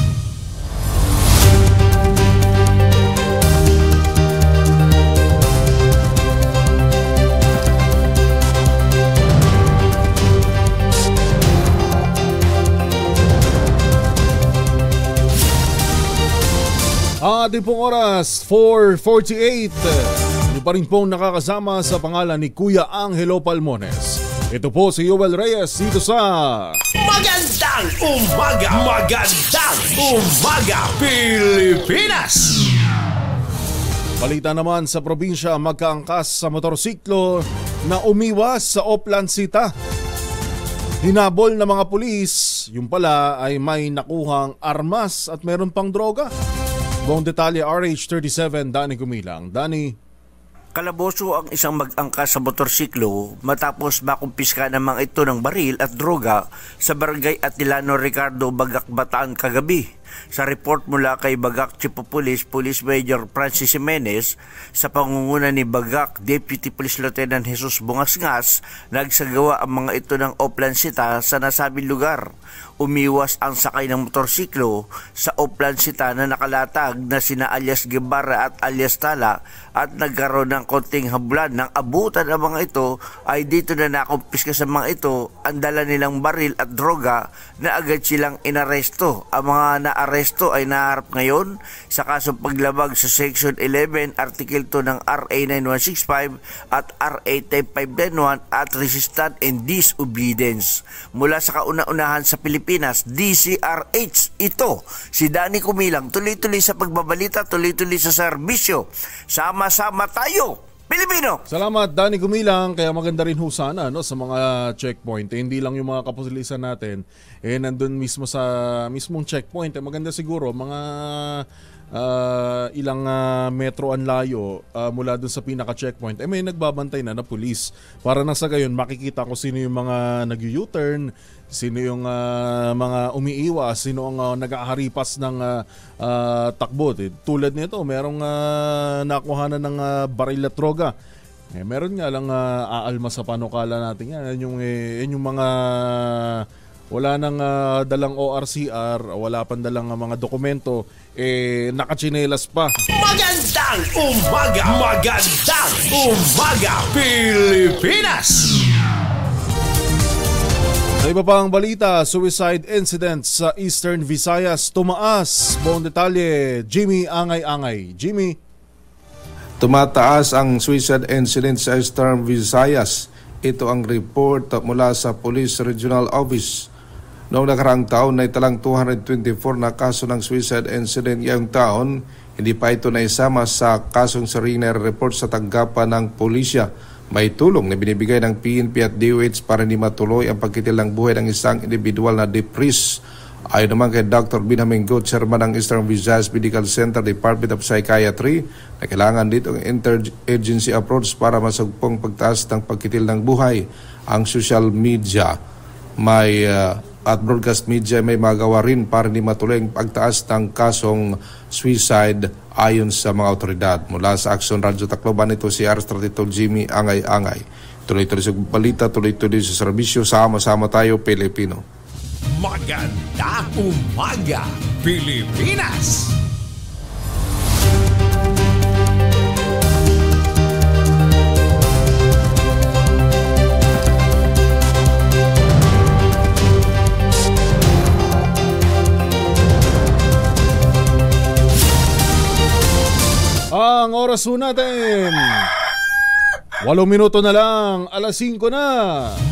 Ating pong oras, 4:48. Hindi pa rin pong nakakasama sa pangalan ni Kuya Angelo Palmones. Ito po si Joel Reyes dito sa Magandang umaga! Magandang umaga, Pilipinas! balita naman sa probinsya, magkaangkas sa motorsiklo na umiwas sa Oplancita. Hinabol ng mga pulis, yung pala ay may nakuhang armas at meron pang droga. Buong detalye RH37, Danny Gumilang. Danny. Kalaboso ang isang mag-angkas sa motorsiklo matapos makumpiska naman ito ng baril at droga sa barangay Atilano Ricardo, Bagak, Bataan kagabi. Sa report mula kay Bagak Chief of Police, Police Major Francis Jimenez, sa pangunguna ni Bagak Deputy Police Lieutenant Jesus Bungasngas, nagsagawa ang mga ito ng Oplancita sa nasabing lugar. Umiwas ang sakay ng motorsiklo sa Oplancita na nakalatag na sina alias Guevara at alias Tala at nagkaroon ng konting habulan. Nang abutan ang mga ito ay dito na nakumpiska sa mga ito ang dala nilang baril at droga na agad silang inaresto. Ang mga naaresto ay naharap ngayon sa kasong paglabag sa Section 11, Article 2 ng RA 9165 at RA 10591 at resistant and disobedience. Mula sa kauna-unahan sa Pilipinas, DCRH, ito si Danny Gumilang, tuloy-tuloy sa pagbabalita, tuloy-tuloy sa serbisyo. Sama-sama tayo, Pilipino! Salamat Danny Gumilang. Kaya maganda rin ho sana sa mga checkpoint. Hindi lang yung mga kapulisan natin nandun mismo sa mismong checkpoint. Maganda siguro mga ilang metro ang layo mula dun sa pinaka-checkpoint. May nagbabantay na pulis. Para na sa gayon makikita ko sino yung mga nag-U-turn, sino yung mga umiiwas, sino ang nag-aharipas ng takbo. Tulad nito, merong nakuhanan ng baril at droga. Meron nga lang aalma sa panukala natin yan. Yung mga wala nang dalang ORCR, wala pang dalang mga dokumento, nakachinelas pa. Magandang umaga! Magandang umaga, Pilipinas! Sa iba pang balita, suicide incidents sa Eastern Visayas tumaas. Buong detalye, Jimmy Angay-Angay. Jimmy. Tumataas ang suicide incidents sa Eastern Visayas. Ito ang report mula sa Police Regional Office. Noong nakaraang taon ay talang 224 na kaso ng suicide incident ngayong taon. Hindi pa ito naisama sa kasong sarili report sa tanggapan ng pulisya. May tulong na binibigay ng PNP at DOH para hindi matuloy ang pagkitil ng buhay ng isang individual na depressed Ayon naman kay Dr. Benjamin Goat, chairman ng Eastern Visayas Medical Center Department of Psychiatry, na kailangan dito ang interagency approach para masagpong pagtaas ng pagkitil ng buhay. Ang social media at broadcast media may magawa rin para hindi matuloy ang pagtaas ng kasong suicide ayon sa mga otoridad. Mula sa Action Radio Tacloban, ito si Arstratito Jimmy Angay-Angay. Tuloy-tuloy sa balita, tuloy-tuloy sa serbisyo, sama-sama tayo Pilipino. Magandang umaga, Pilipinas! Ang oras natin, 8 minuto na lang, alas 5 na.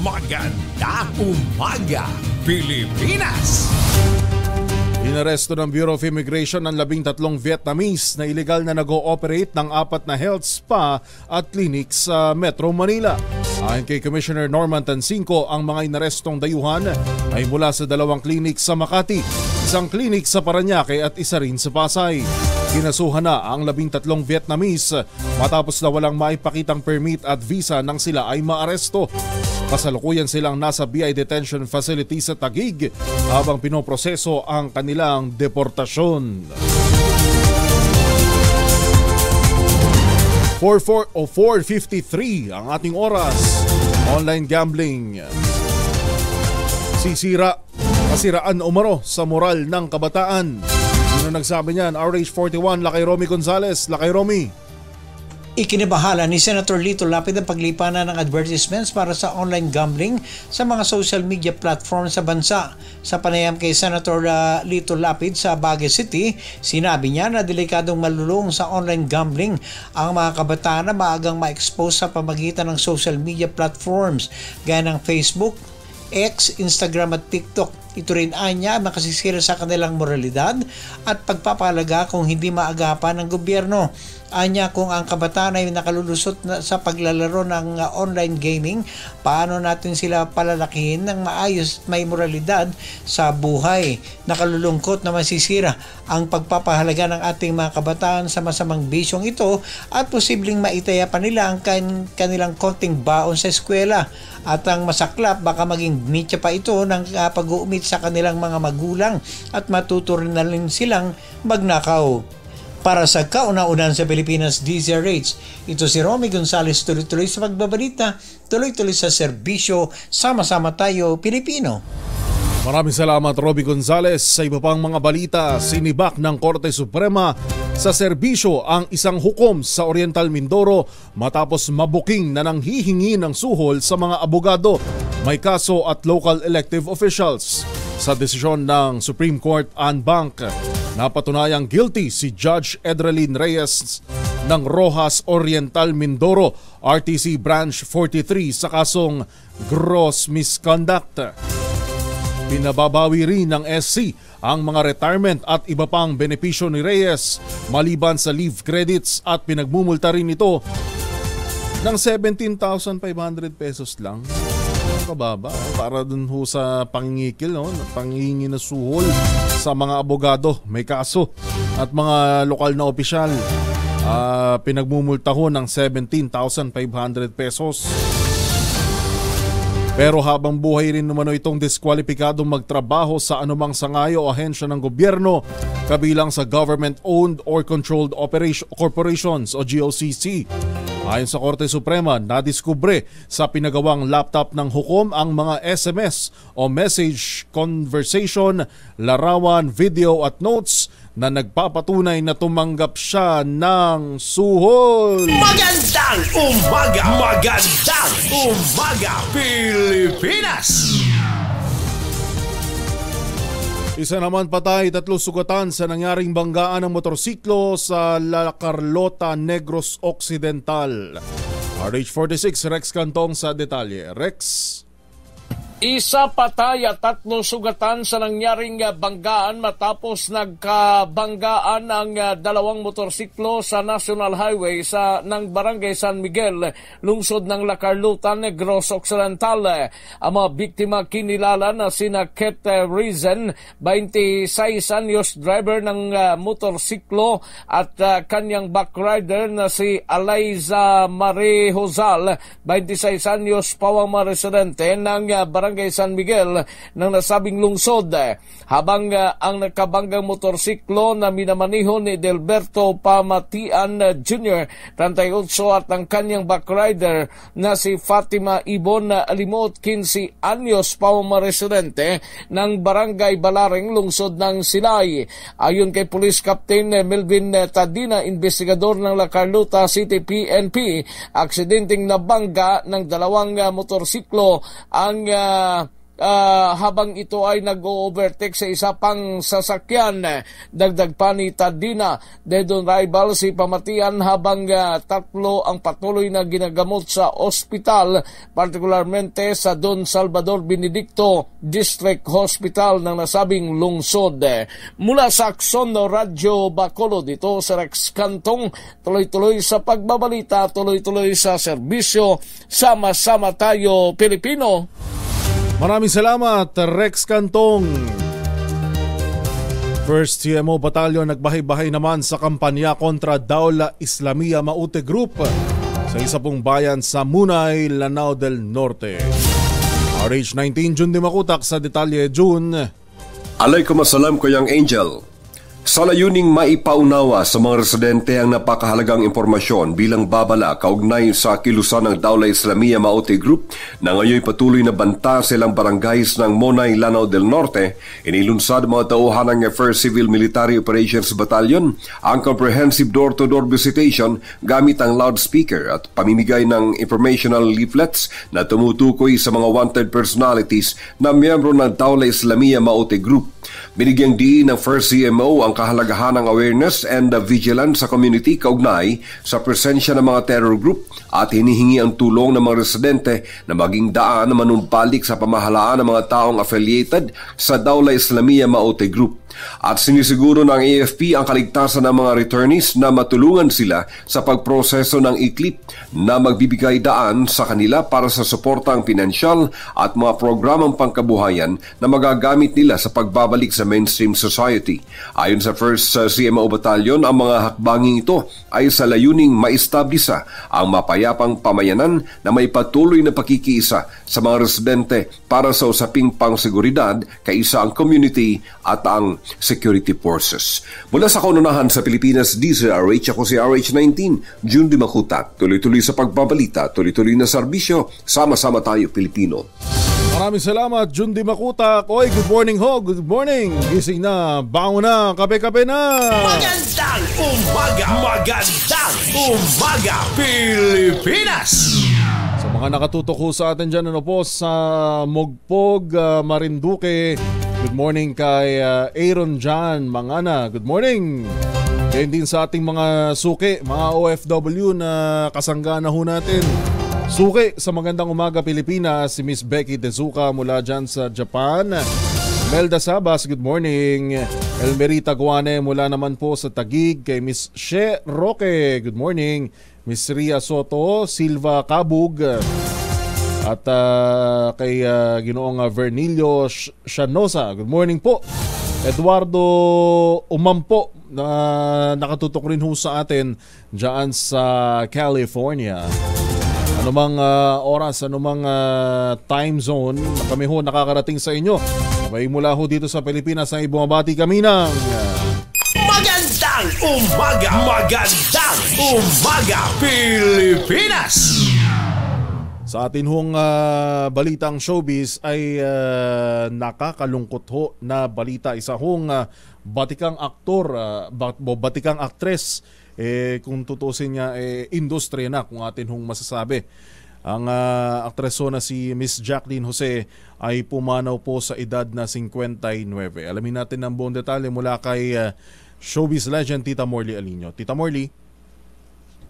Magandang umaga, Pilipinas! Inaresto ng Bureau of Immigration ang 13 Vietnamese na illegal na nag-ooperate ng 4 na health spa at clinic sa Metro Manila. Ayon kay Commissioner Norman Tansinco, ang mga inarestong dayuhan ay mula sa 2 clinic sa Makati, 1 clinic sa Parañaque at 1 rin sa Pasay. Kinasuhan na ang 13 Vietnamese matapos na walang maipakitang permit at visa nang sila ay maaresto. Kasalukuyan silang nasa BI Detention Facility sa Taguig habang pinoproseso ang kanilang deportasyon. 4:53 ang ating oras. Online gambling. Kasiraan umano sa moral ng kabataan. Sino nagsabi niyan? RH41, Lakay Romy Gonzales. Lakay Romy. Ikinibahala ni Senator Lito Lapid ang paglipanan ng advertisements para sa online gambling sa mga social media platforms sa bansa. Sa panayam kay Senator Lito Lapid sa Baguio City, sinabi niya na delikadong malulung sa online gambling ang mga kabataan na maagang ma-expose sa pamagitan ng social media platforms gaya ng Facebook, X, Instagram at TikTok. Ito rin anya makasisira sa kanilang moralidad at pagpapahalaga kung hindi maagapan ng gobyerno. Anya, kung ang kabataan ay nakalulusot sa paglalaro ng online gaming, paano natin sila palalakihin ng maayos at may moralidad sa buhay? Nakalulungkot na masisira ang pagpapahalaga ng ating mga kabataan sa masamang bisyong ito at posibleng maitaya pa nila ang kanilang konting baon sa eskwela. At ang masaklap, baka maging mitya pa ito ng pag-uumit sa kanilang mga magulang at matuto rin na rin silang magnakaw. Para sa kauna-unan sa Pilipinas DZRH, ito si Romy Gonzales, tuloy-tuloy sa pagbabalita, tuloy-tuloy sa serbisyo, sama-sama tayo Pilipino. Maraming salamat Romy Gonzales. Sa iba pang mga balita, sinibak ng Korte Suprema sa serbisyo ang isang hukom sa Oriental Mindoro matapos mabuking na nanghihingi ng suhol sa mga abogado, may kaso at local elective officials. Sa desisyon ng Supreme Court en banc, napatunayang guilty si Judge Edralyn Reyes ng Rojas Oriental Mindoro, RTC Branch 43 sa kasong gross misconduct. Pinababawi rin ng SC ang mga retirement at iba pang benepisyo ni Reyes maliban sa leave credits at pinagmumulta rin ito ng 17,500 pesos lang. Kababa para dun ho sa pangingikil, no? Pangingi na suhol sa mga abogado may kaso at mga lokal na opisyal. Pinagmumulta ho ng 17,500 pesos. Pero habang buhay rin naman itong diskwalipikadong magtrabaho sa anumang sangayo o ahensya ng gobyerno kabilang sa government-owned or controlled corporations o GOCC. Ayon sa Korte Suprema, nadiskubre sa pinagawang laptop ng hukom ang mga SMS o message conversation, larawan, video at notes na nagpapatunay na tumanggap siya ng suhol. Magandang umaga! Magandang umaga, Pilipinas! Isa naman patay, 3 sugatan sa nangyaring banggaan ng motorsiklo sa La Carlota, Negros Occidental. RH46, Rex Cantong sa detalye. Rex? Isa patay at 3 sugatan sa nangyaring banggaan matapos nagkabanggaan ang 2 motorsiklo sa National Highway ng Barangay San Miguel, lungsod ng La Carlota, Negros Occidental. Ang mga biktima kinilala na sina Ket Reason, 26 anyos, driver ng motorsiklo, at kanyang backrider na si Eliza Marie Hozal, 26 anyos, pawang mga residente ng Barangay San Miguel ng nasabing lungsod, habang ang nakabanggang motorsiklo na minamaniho ni Delberto Pamatian Jr., 38, at ang kanyang backrider na si Fatima Ibon Alimot, 15 anyos, pawang residente ng Barangay Balaring, lungsod ng Silay. Ayon kay Police Captain Melvin Tadina, investigador ng La Carlota City PNP, aksidenteng nabangga ng 2 motorsiklo ang habang ito ay nag-overtake sa isa pang sasakyan. Dagdag pa ni Tadina, dead on arrival si Pamatian, habang 3 ang patuloy na ginagamot sa ospital, partikularmente sa Don Salvador Benedicto District Hospital ng nasabing lungsod. Mula sa Akson Radyo Bacolod, dito sa Rex Cantong, tuloy-tuloy sa pagbabalita, tuloy-tuloy sa serbisyo, sama-sama tayo Pilipino. Maraming salamat, Rex Cantong. 1st CMO Battalion nagbahay-bahay naman sa kampanya kontra Daula Islamia Maute Group sa isa pong bayan sa Munay, Lanao del Norte. RH19, June Dimakutak sa detalye. June. Alaykum assalam, Kuyang Angel. Sa layuning maipaunawa sa mga residente ang napakahalagang impormasyon bilang babala kaugnay sa kilusan ng Daula Islamia Maute Group na ngayon patuloy na banta sa ilang barangays ng Monay, Lanao del Norte, inilunsad mga tauhan ng 1st Civil Military Operations Battalion ang comprehensive door-to-door visitation gamit ang loudspeaker at pamimigay ng informational leaflets na tumutukoy sa mga wanted personalities na miyembro ng Daula Islamia Maute Group. Binigyang diin ng 1st CMO ang kahalagahan ng awareness and vigilance sa community kaugnay sa presensya ng mga terror group at hinihingi ang tulong ng mga residente na maging daan na manumbalik sa pamahalaan ng mga taong affiliated sa Daula Islamia Maute Group. At sinisiguro ng AFP ang kaligtasan ng mga returnees na matulungan sila sa pagproseso ng iklip na magbibigay daan sa kanila para sa suportang pinansyal at mga programang pangkabuhayan na magagamit nila sa pagbabalik sa mainstream society. Ayon sa 1st CMO Battalion, ang mga hakbanging ito ay sa layuning maistablisa ang mapayapang pamayanan na may patuloy na pakikiisa sa mga residente para sa usaping pangseguridad, kaisa ang community at ang security forces. Mula sa kaunahan sa Pilipinas, DZRH, ako si RH19, June Dimakutak. Tuloy-tuloy sa pagbabalita, tuloy-tuloy na serbisyo, sama-sama tayo Pilipino. Maraming salamat, June Dimakutak. Oy, good morning ho, good morning. Gising na, bangon na, kape-kape na. Magandang umaga, magandang umaga, Pilipinas. Sa mga nakatutok ho sa atin dyan, ano po, sa Mogpog, Marinduque, good morning kay Aaron John Mangana. Good morning. Kaya din sa ating mga suki, mga OFW na kasangga na ho natin. Suki sa Magandang Umaga Pilipinas, si Miss Becky Tezuka mula dyan sa Japan. Melda Sabas, good morning. Elmerita Guane mula naman po sa Taguig. Kay Miss She Roque, good morning. Miss Ria Soto, Silva Cabug. At kay Ginoong Vernilio Shanosa, good morning po. Eduardo Umampo, na nakatutok rin ho sa atin dyan sa California. Anumang oras, anumang time zone na kami ho nakakarating sa inyo. Sabay mula ho dito sa Pilipinas ay bumabati kami ng Magandang umaga, magandang umaga, Pilipinas. Sa atin hong balitang showbiz ay nakakalungkot ho na balita. Isa hong batikang aktor, batikang aktres, kung tutusin niya, industriya na kung atin hong masasabi. Ang aktreso na si Miss Jacqueline Jose ay pumanaw po sa edad na 59. Alamin natin ang buong detalye mula kay showbiz legend Tita Morley Alinio. Tita Morley.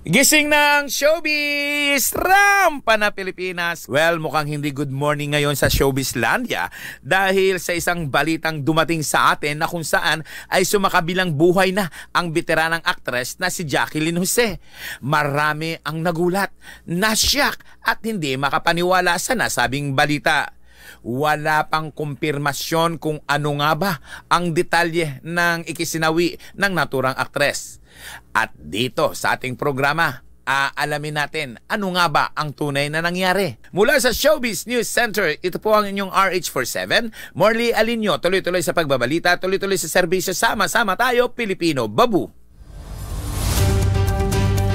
Gising ng showbiz! Rampa na Pilipinas! Well, mukhang hindi good morning ngayon sa Showbizlandia dahil sa isang balitang dumating sa atin na kung saan ay sumakabilang buhay na ang veteranang aktres na si Jacqueline Jose. Marami ang nagulat, nasyak at hindi makapaniwala sa nasabing balita. Wala pang kumpirmasyon kung ano nga ba ang detalye ng ikisinawi ng naturang aktres. At dito sa ating programa, aalamin natin ano nga ba ang tunay na nangyari. Mula sa Showbiz News Center, ito po ang inyong RH47, Morley Alinio, tuloy-tuloy sa pagbabalita, tuloy-tuloy sa serbisyo, sama-sama tayo, Pilipino. Babu!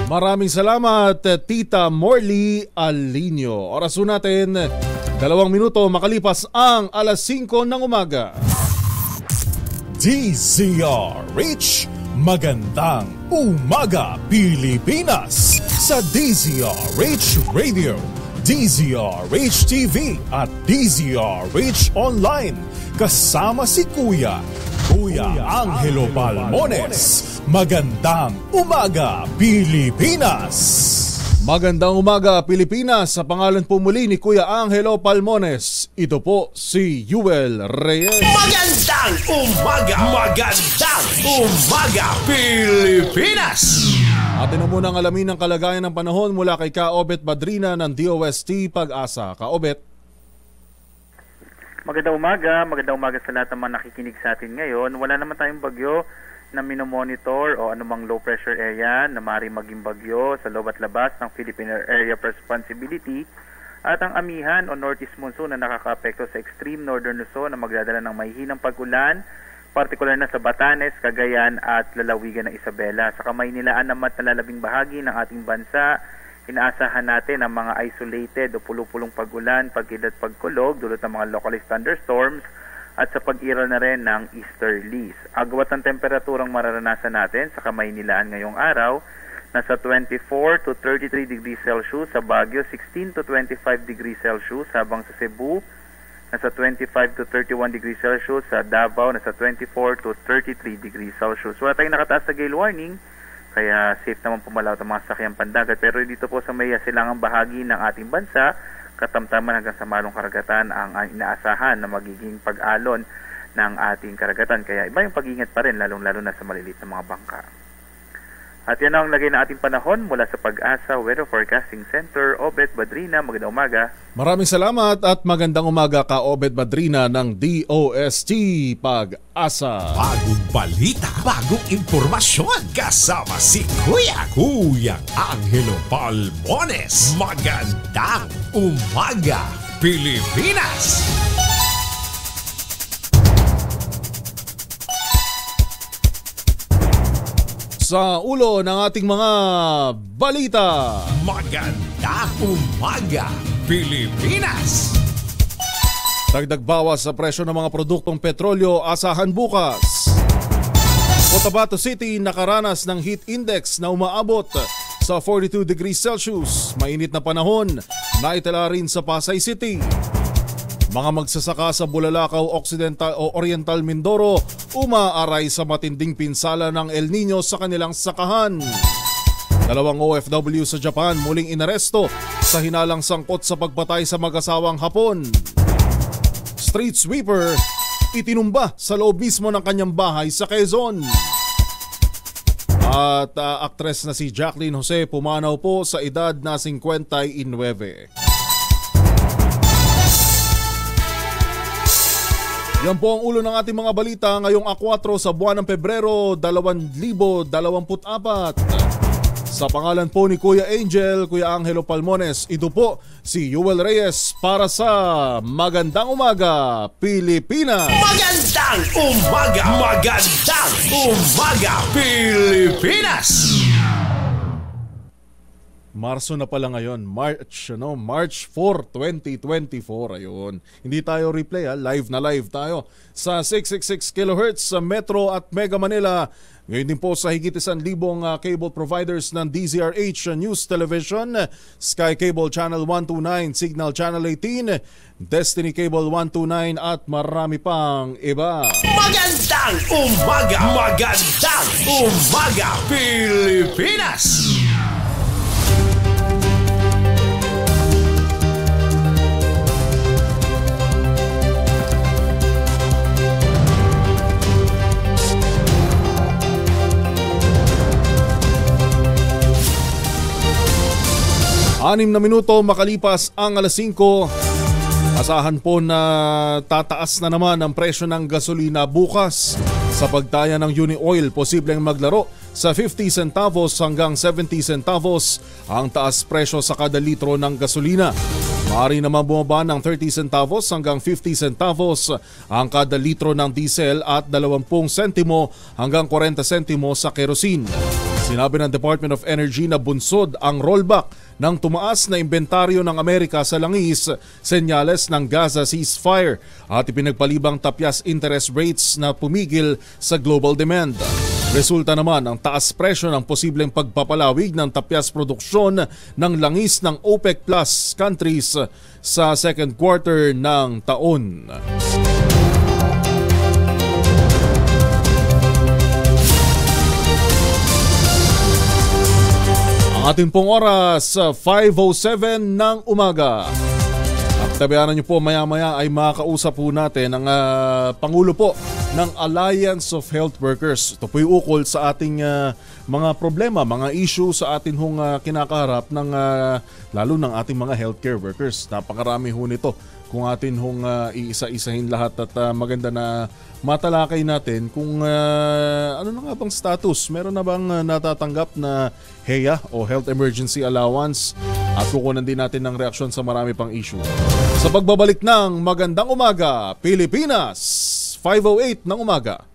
Maraming salamat, Tita Morley Alinio. Oras natin, 2 minuto makalipas ang alas 5 ng umaga. DZRH, magandang umaga Pilipinas sa DZRH Radio, DZRH TV at DZRH Online. Kasama si Kuya Angelo Palmones. Magandang umaga Pilipinas. Magandang umaga Pilipinas, sa pangalan po muli ni Kuya Angelo Palmones. Ito po si Yuel Reyes. Magandang umaga Pilipinas. Atin na munang alamin ang kalagayan ng panahon mula kay Ka-Obet Badrina ng DOST Pag-asa. Ka-Obet. Magandang umaga sa lahat ng mga nakikinig sa atin ngayon. Wala naman tayong bagyo na minomonitor o anumang low pressure area na maaaring maging bagyo sa loob at labas ng Philippine Area of Responsibility at ang amihan o northeast monsoon na nakakaapekto sa extreme northern Luzon na magdadala ng mahihinang pag-ulan, partikular na sa Batanes, Cagayan at lalawigan ng Isabela. Sa Kamaynilaan naman na lalabing bahagi ng ating bansa, inaasahan natin ang mga isolated o pulupulong pag-ulan, pagkidlat, pagkulog, dulot ng mga localized thunderstorms at sa pag-iral na rin ng easterlies. Agwat ng temperaturang mararanasan natin sa Kamaynilaan ngayong araw, nasa 24 to 33 degrees Celsius, sa Baguio 16 to 25 degrees Celsius, habang sa Cebu nasa 25 to 31 degrees Celsius, sa Davao nasa 24 to 33 degrees Celsius. Wala tayong nakataas na gale warning, kaya safe naman pumalaw ang mga sakyang pandagat. Pero dito po sa may silangang bahagi ng ating bansa, katamtaman hanggang sa malong karagatan ang inaasahan na magiging pag-alon ng ating karagatan. Kaya iba yung pag-ingat pa rin, lalong-lalo na sa maliliit na mga bangka. At yan ang lagay na ating panahon mula sa Pag-asa Weather Forecasting Center. Obet Badrina, magandang umaga. Maraming salamat at magandang umaga Ka-Obet Badrina ng DOST Pag-asa. Bagong balita, bagong impormasyon, kasama si Kuya Angelo Palmones. Magandang umaga Pilipinas. Sa ulo ng ating mga balita. Magandang umaga Pilipinas. Dagdag bawas sa presyo ng mga produktong petrolyo asahan bukas. Cotabato City nakaranas ng heat index na umaabot sa 42 degrees Celsius. Mainit na panahon na itala rin sa Pasay City. Mga magsasaka sa Bulalakaw Occidental o Oriental Mindoro umaaray sa matinding pinsala ng El Nino sa kanilang sakahan. 2 OFW sa Japan muling inaresto sa hinalang sangkot sa pagpatay sa mag-asawang Hapon. Street sweeper itinumba sa loob mismo ng kanyang bahay sa Quezon. At aktres na si Jacqueline Jose pumanaw po sa edad na 59. Yan po ang ulo ng ating mga balita ngayong A4 sa buwan ng Pebrero 2024. Sa pangalan po ni Kuya Angelo Palmones, ito po si Yuel Reyes para sa Magandang Umaga Pilipinas. Magandang umaga Pilipinas. Marso na pala ngayon, March 4, 2024. Ayun. Hindi tayo replay, live na live tayo sa 666 kHz sa Metro at Mega Manila. Ngayon din po sa higit 1,000 cable providers ng DZRH News Television, Sky Cable Channel 129, Signal Channel 18, Destiny Cable 129 at marami pang iba. Magandang umaga Pilipinas. 6 na minuto makalipas ang alas 5. Asahan po na tataas na naman ang presyo ng gasolina bukas. Sa pagtaya ng Unioil, posibleng maglaro sa 50 centavos hanggang 70 centavos ang taas presyo sa kada litro ng gasolina. Maaari naman bumaba ng 30 centavos hanggang 50 centavos ang kada litro ng diesel at 20 sentimo hanggang 40 sentimo sa kerosene. Sinabi ng Department of Energy na bunsod ang rollback ng tumaas na inventaryo ng Amerika sa langis, senyales ng Gaza ceasefire at ipinagpalibang tapyas interest rates na pumigil sa global demand. Resulta naman ang taas presyo ng posibleng pagpapalawig ng tapyas produksyon ng langis ng OPEC Plus countries sa second quarter ng taon. Ang ating pong oras, 5:07 ng umaga. At tabayanan niyo po maya-maya ay makakausap po natin ang Pangulo po ng Alliance of Health Workers. Ito po yung ukol sa ating mga problema, mga issue sa atin hong kinakaharap ng lalo ng ating mga healthcare workers. Napakarami ho nito kung atin hong iisa-isahin lahat at maganda na matalakay natin kung ano na nga bang status. Meron na bang natatanggap na HEA o Health Emergency Allowance? At kukunan din natin ng reaksyon sa marami pang issue. Sa pagbabalik ng Magandang Umaga, Pilipinas, 5:08 ng umaga.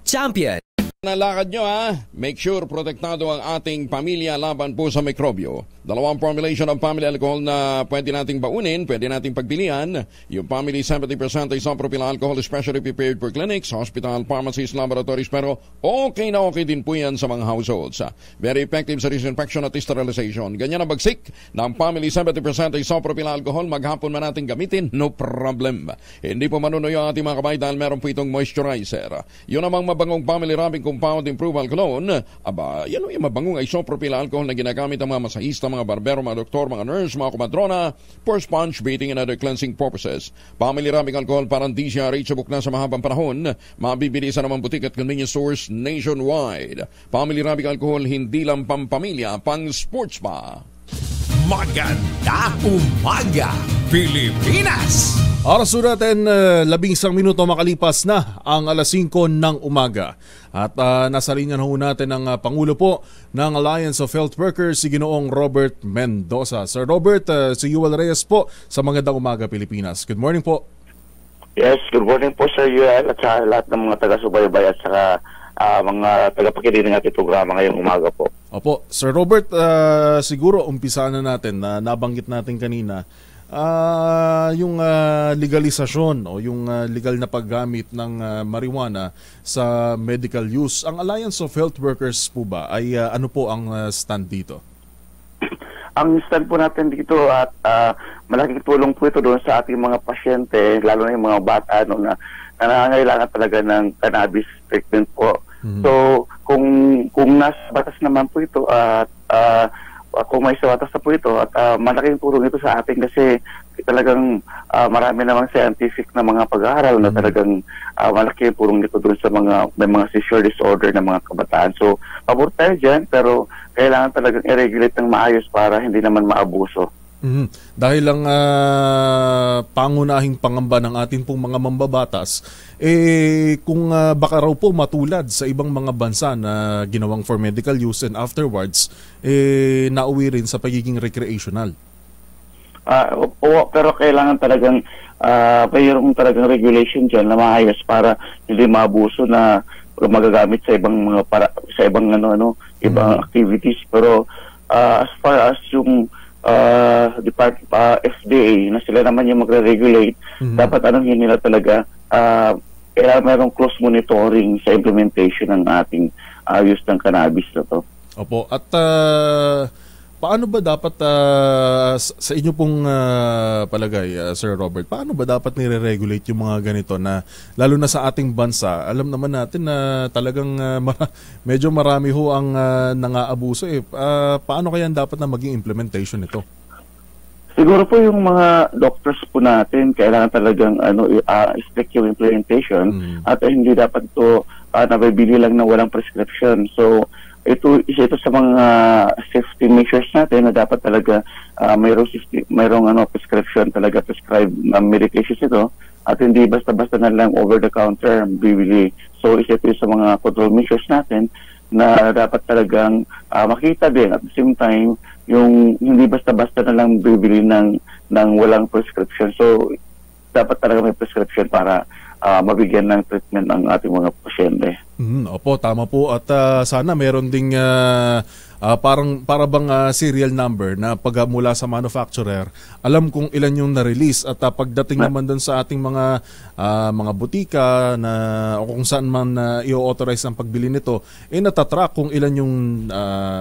Champion! Nalakad nyo make sure protektado ang ating pamilya laban po sa mikrobyo. Dalawang formulation ng family alcohol na pwede nating baunin, pwede nating pagpilian. Yung family 70% isopropyl alcohol especially prepared for clinics, hospital, pharmacies, laboratories, pero okay na okay din po yan sa mga households. Very effective sa disinfection at sterilization. Ganyan ang bagsik ng family 70% isopropyl alcohol, maghapon man natin gamitin, no problem. Hindi po manunoy ang ating mga kamay dahil meron po itong moisturizer. Yun namang mabangong family rubbing compound improved cologne, yan yung mabangong isopropyl alcohol na ginagamit ng mga masahista, mga barbero, mga doktor, mga nurse, mga kumadrona for sponge beating and other cleansing purposes. Family rubbing alcohol parang di siya reachable na sa mahabang panahon. Mabibili sa naman butik at convenience stores nationwide. Family rubbing alcohol hindi lang pampamilya, pang sports pa. Maganda Umaga, Pilipinas! Oras natin, 11 minuto makalipas na ang alas 5 ng umaga. At nasa linya na ho natin ang Pangulo po ng Alliance of Health Workers, si Ginoong Robert Mendoza. Sir Robert, si Yuel Reyes po sa Magandang Umaga, Pilipinas. Good morning po. Yes, good morning po Sir Yuel at sa lahat ng mga taga-subaybay at saka mga tagapakinig ng ating programa ngayong umaga po. Opo, Sir Robert, siguro umpisa na natin na nabanggit natin kanina yung legalisasyon o yung legal na paggamit ng marijuana sa medical use. Ang Alliance of Health Workers po ba ay ano po ang stand dito? Ang stand po natin dito at malaking tulong po ito doon sa ating mga pasyente, lalo na yung mga bata na nangangailangan talaga ng cannabis treatment po. So, kung nasa batas naman po ito at kung may sa batas na po ito at malaking tulong ito sa atin kasi talagang marami namang scientific na mga pag-aaral na talagang malaking tulong nito doon sa may mga seizure disorder ng mga kabataan. So, pabor tayo dyan pero kailangan talagang i-regulate ng maayos para hindi naman maabuso. Dahil ang pangunahing pangamba ng ating pong mga mambabatas, kung baka raw po matulad sa ibang mga bansa na ginawang for medical use and afterwards, nauwi rin sa pagiging recreational. Pero kailangan talagang mayroong talagang regulation dyan na maayos para hindi maabuso na magagamit sa ibang mga ibang activities. Pero as far as yung FDA na sila naman yung magre-regulate, dapat anuhin nila talaga kaya mayroong close monitoring sa implementation ng ating use ng cannabis na to. Opo. At paano ba dapat sa inyo pong palagay, Sir Robert, paano ba dapat nire-regulate yung mga ganito na lalo na sa ating bansa? Alam naman natin na talagang medyo marami ho ang nangaabuso. Paano kaya dapat na maging implementation nito? Siguro po yung mga doctors po natin kailangan talagang strict yung implementation at hindi dapat ito nabibili lang na walang prescription. So isa ito sa mga safety measures natin na dapat talaga mayroong prescription talaga, prescribed medications ito, at hindi basta-basta na lang over the counter bibili. So isa ito sa mga control measures natin na dapat talagang makita din at the same time yung hindi basta-basta na lang bibili ng walang prescription. So dapat talaga may prescription para mabigyan ng treatment ang ating mga pasyente. Opo, tama po. At sana meron ding para bang serial number na pag mula sa manufacturer, alam kung ilan yung na-release, at pagdating naman doon sa ating mga butika na o kung saan man i-authorize ang pagbili nito, natatrack kung ilan yung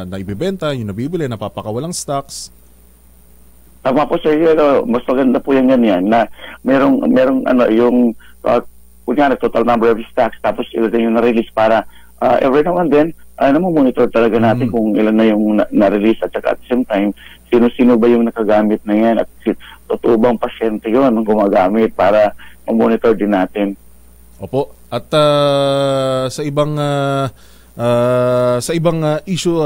naibibenta, yung nabibili, napapakawalang stocks. Tama po sir, mas maganda po yung ganyan na merong yung kunyari total number of stocks, tapos ilan yung na-release para every now and then monitor talaga natin kung ilan na yung na-release, at saka at the same time sino-sino ba yung nakagamit na yan, at totoo bang pasyente yun ang gumagamit para monitor din natin. Opo. At sa ibang issue,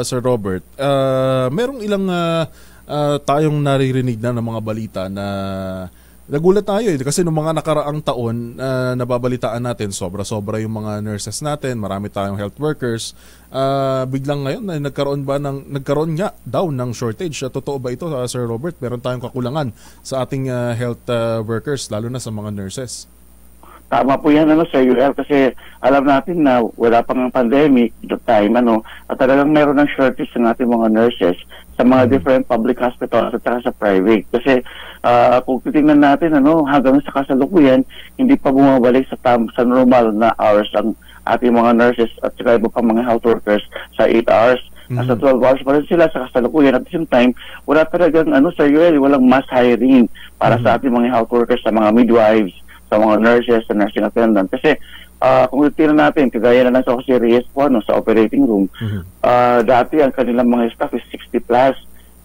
Sir Robert, merong ilang tayong naririnig na ng mga balita na nagulat tayo kasi noong mga nakaraang taon nababalitaan natin sobra-sobra yung mga nurses natin, marami tayong health workers. Biglang ngayon nagkaroon nga daw ng shortage. Totoo ba ito, Sir Robert? Meron tayong kakulangan sa ating health workers, lalo na sa mga nurses. Tama po yan, Sir UL, kasi alam natin na wala pang pandemic that time, at talagang meron ng shortage ng ating mga nurses sa mga different public hospitals at saka sa private. Kasi kung titingnan natin, hanggang sa kasalukuyan, hindi pa bumabalik sa normal na hours ang ating mga nurses at saka iba pang mga health workers sa 8 hours. Nasa 12 hours pa rin sila sa kasalukuyan. At the same time, wala talagang, Sir UL, walang mass hiring para sa ating mga health workers, sa mga midwives, sa mga nurses, sa nursing attendant. Kasi kung titignan natin, kagaya na lang sa Jose Reyes po, sa operating room, dati ang kanilang mga staff is 60 plus,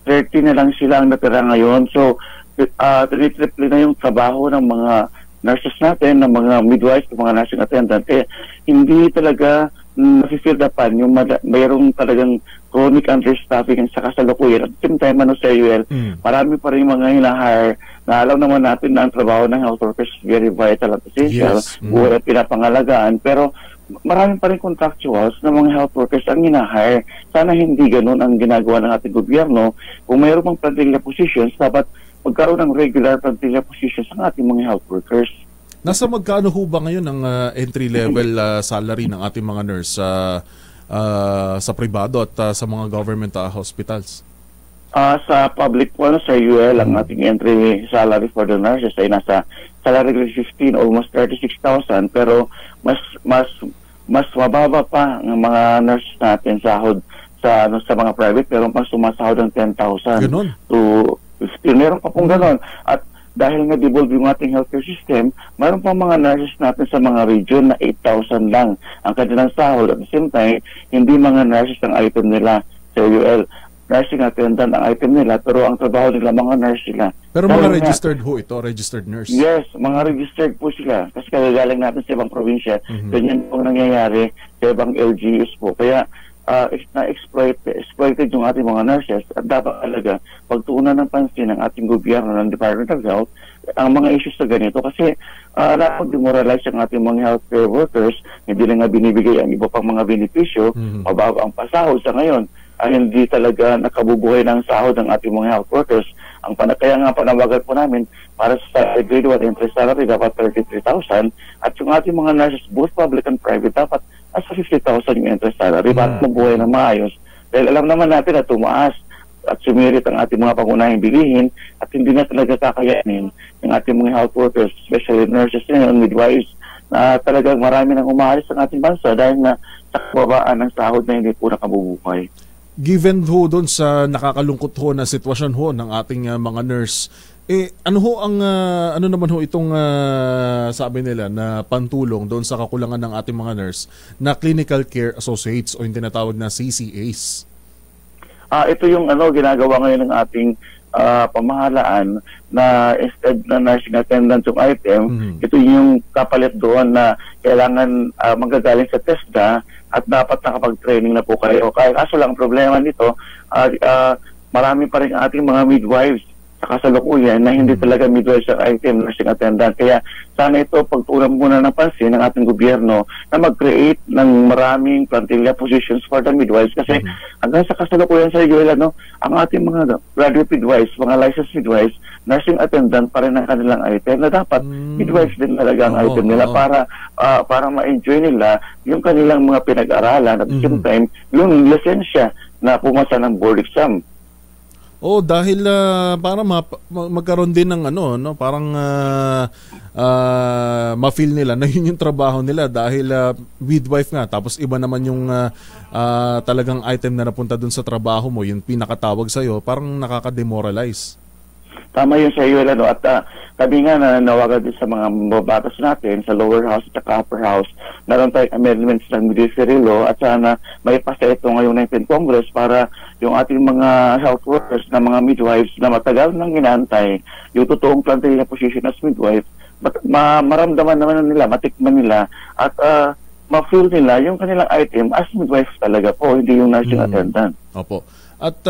30 na lang sila ang natira ngayon. So, triple na yung trabaho ng mga nurses natin, ng mga midwives, ng mga nursing attendant. Kaya hindi talaga nafe-feel dapan yung mayroong talagang chronic understaffing sa kasalukuyan. At the same time, Sir UL, marami pa rin mga hinahire na alam naman natin na ang trabaho ng health workers is very vital at essential, buhay at pinapangalagaan, pero marami pa rin contractuals na mga health workers ang hinahire. Sana hindi ganun ang ginagawa ng ating gobyerno. Kung mayroong pang plantilla positions, dapat magkaroon ng regular plantilla positions ang ating mga health workers. Nasa magkano ho ba ngayon ang entry-level salary ng ating mga nurse sa pribado at sa mga government hospitals? Sa public po, Sir UL, ang ating entry salary for the nurses ay nasa salary grade 15, almost 36,000, pero mas mababa pa ng mga nurses natin sahod sa mga private, pero mas sumasahod ng 10,000 to 15. Meron pa pong ganon. At dahil nga devolve yung ating healthcare system, mayroon pa mga nurses natin sa mga region na 8,000 lang ang kanilang sahod. At the same time, hindi mga nurses ang item nila sa UL. Nursing attendant ang item nila, pero ang trabaho nila mga nurse sila. Pero mga registered ho ito, registered nurse? Yes, mga registered po sila. Kasi kagagaling natin sa ibang probinsya. Ganyan po nangyayari sa ibang LGUs po. Kaya exploited yung ating mga nurses, at dapat talaga pagtuunan ng pansin ng ating gobyerno ng Department of Health ang mga issues sa ganito, kasi demoralize ang ating mga healthcare workers, hindi na nga binibigay ang iba pang mga benepisyo, mababa ang pasahod sa ngayon, ay hindi talaga nakabubuhay ng sahod ng ating mga health workers. Kaya nga panawagan po namin para sa grade 1 entry salary dapat 33,000, at yung ating mga nurses, both public and private, dapat nasa 50,000 yung entry salary para mabuhay ng maayos. Dahil alam naman natin na tumaas at sumirit ang ating mga pangunahing bilihin, at hindi na talaga kakayanin yung ating mga health workers, especially nurses and midwives, na talagang marami nang umaalis ang ating bansa dahil na sa kababaan ng sahod na hindi po nakabubuhay. Given ho doon sa nakakalungkot ho na sitwasyon ho ng ating mga nurse, ano ho ang ano naman ho itong sabi nila na pantulong doon sa kakulangan ng ating mga nurse na clinical care associates o yung tinatawag na CCAs? Ito yung ginagawa ngayon ng ating pamahalaan, na instead na nursing attendant yung item, ito yung kapalit doon na kailangan manggagaling sa TESDA at dapat nakapag-training na po kayo. Kaya kaso lang problema nito, marami pa rin ating mga midwives sa kasalukuyan na hindi talaga midwives ang item, nursing attendant. Kaya sana ito pagtuunan muna ng pansin ng ating gobyerno na mag-create ng maraming plantilla positions for the midwives kasi hanggang sa kasalukuyan sa Joel, ang ating mga graduate midwives, mga licensed midwives, nursing attendant pa rin ang kanilang item na dapat midwives din talaga ang item nila para ma-enjoy nila yung kanilang mga pinag-aralan at the same time yung lisensya na pumasa ng board exam. Dahil para magkaroon din ng parang ma-feel nila na yun yung trabaho nila dahil midwife nga, tapos iba naman yung talagang item na napunta dun sa trabaho mo, yung pinakatawag sa'yo, parang nakaka-demoralize. Tama yun sa iyo, at kami nga na nawagan din sa mga babatas natin sa lower house at upper house, naroon tayong amendments ng midwifery law at sana may pasa ito ngayong 19th Congress para yung ating mga health workers na mga midwives na matagal nang inaantay yung totoong plantilla position as midwife, maramdaman naman nila, matikman nila at ma-feel nila yung kanilang item as midwife talaga po, hindi yung nursing attendant. Opo. At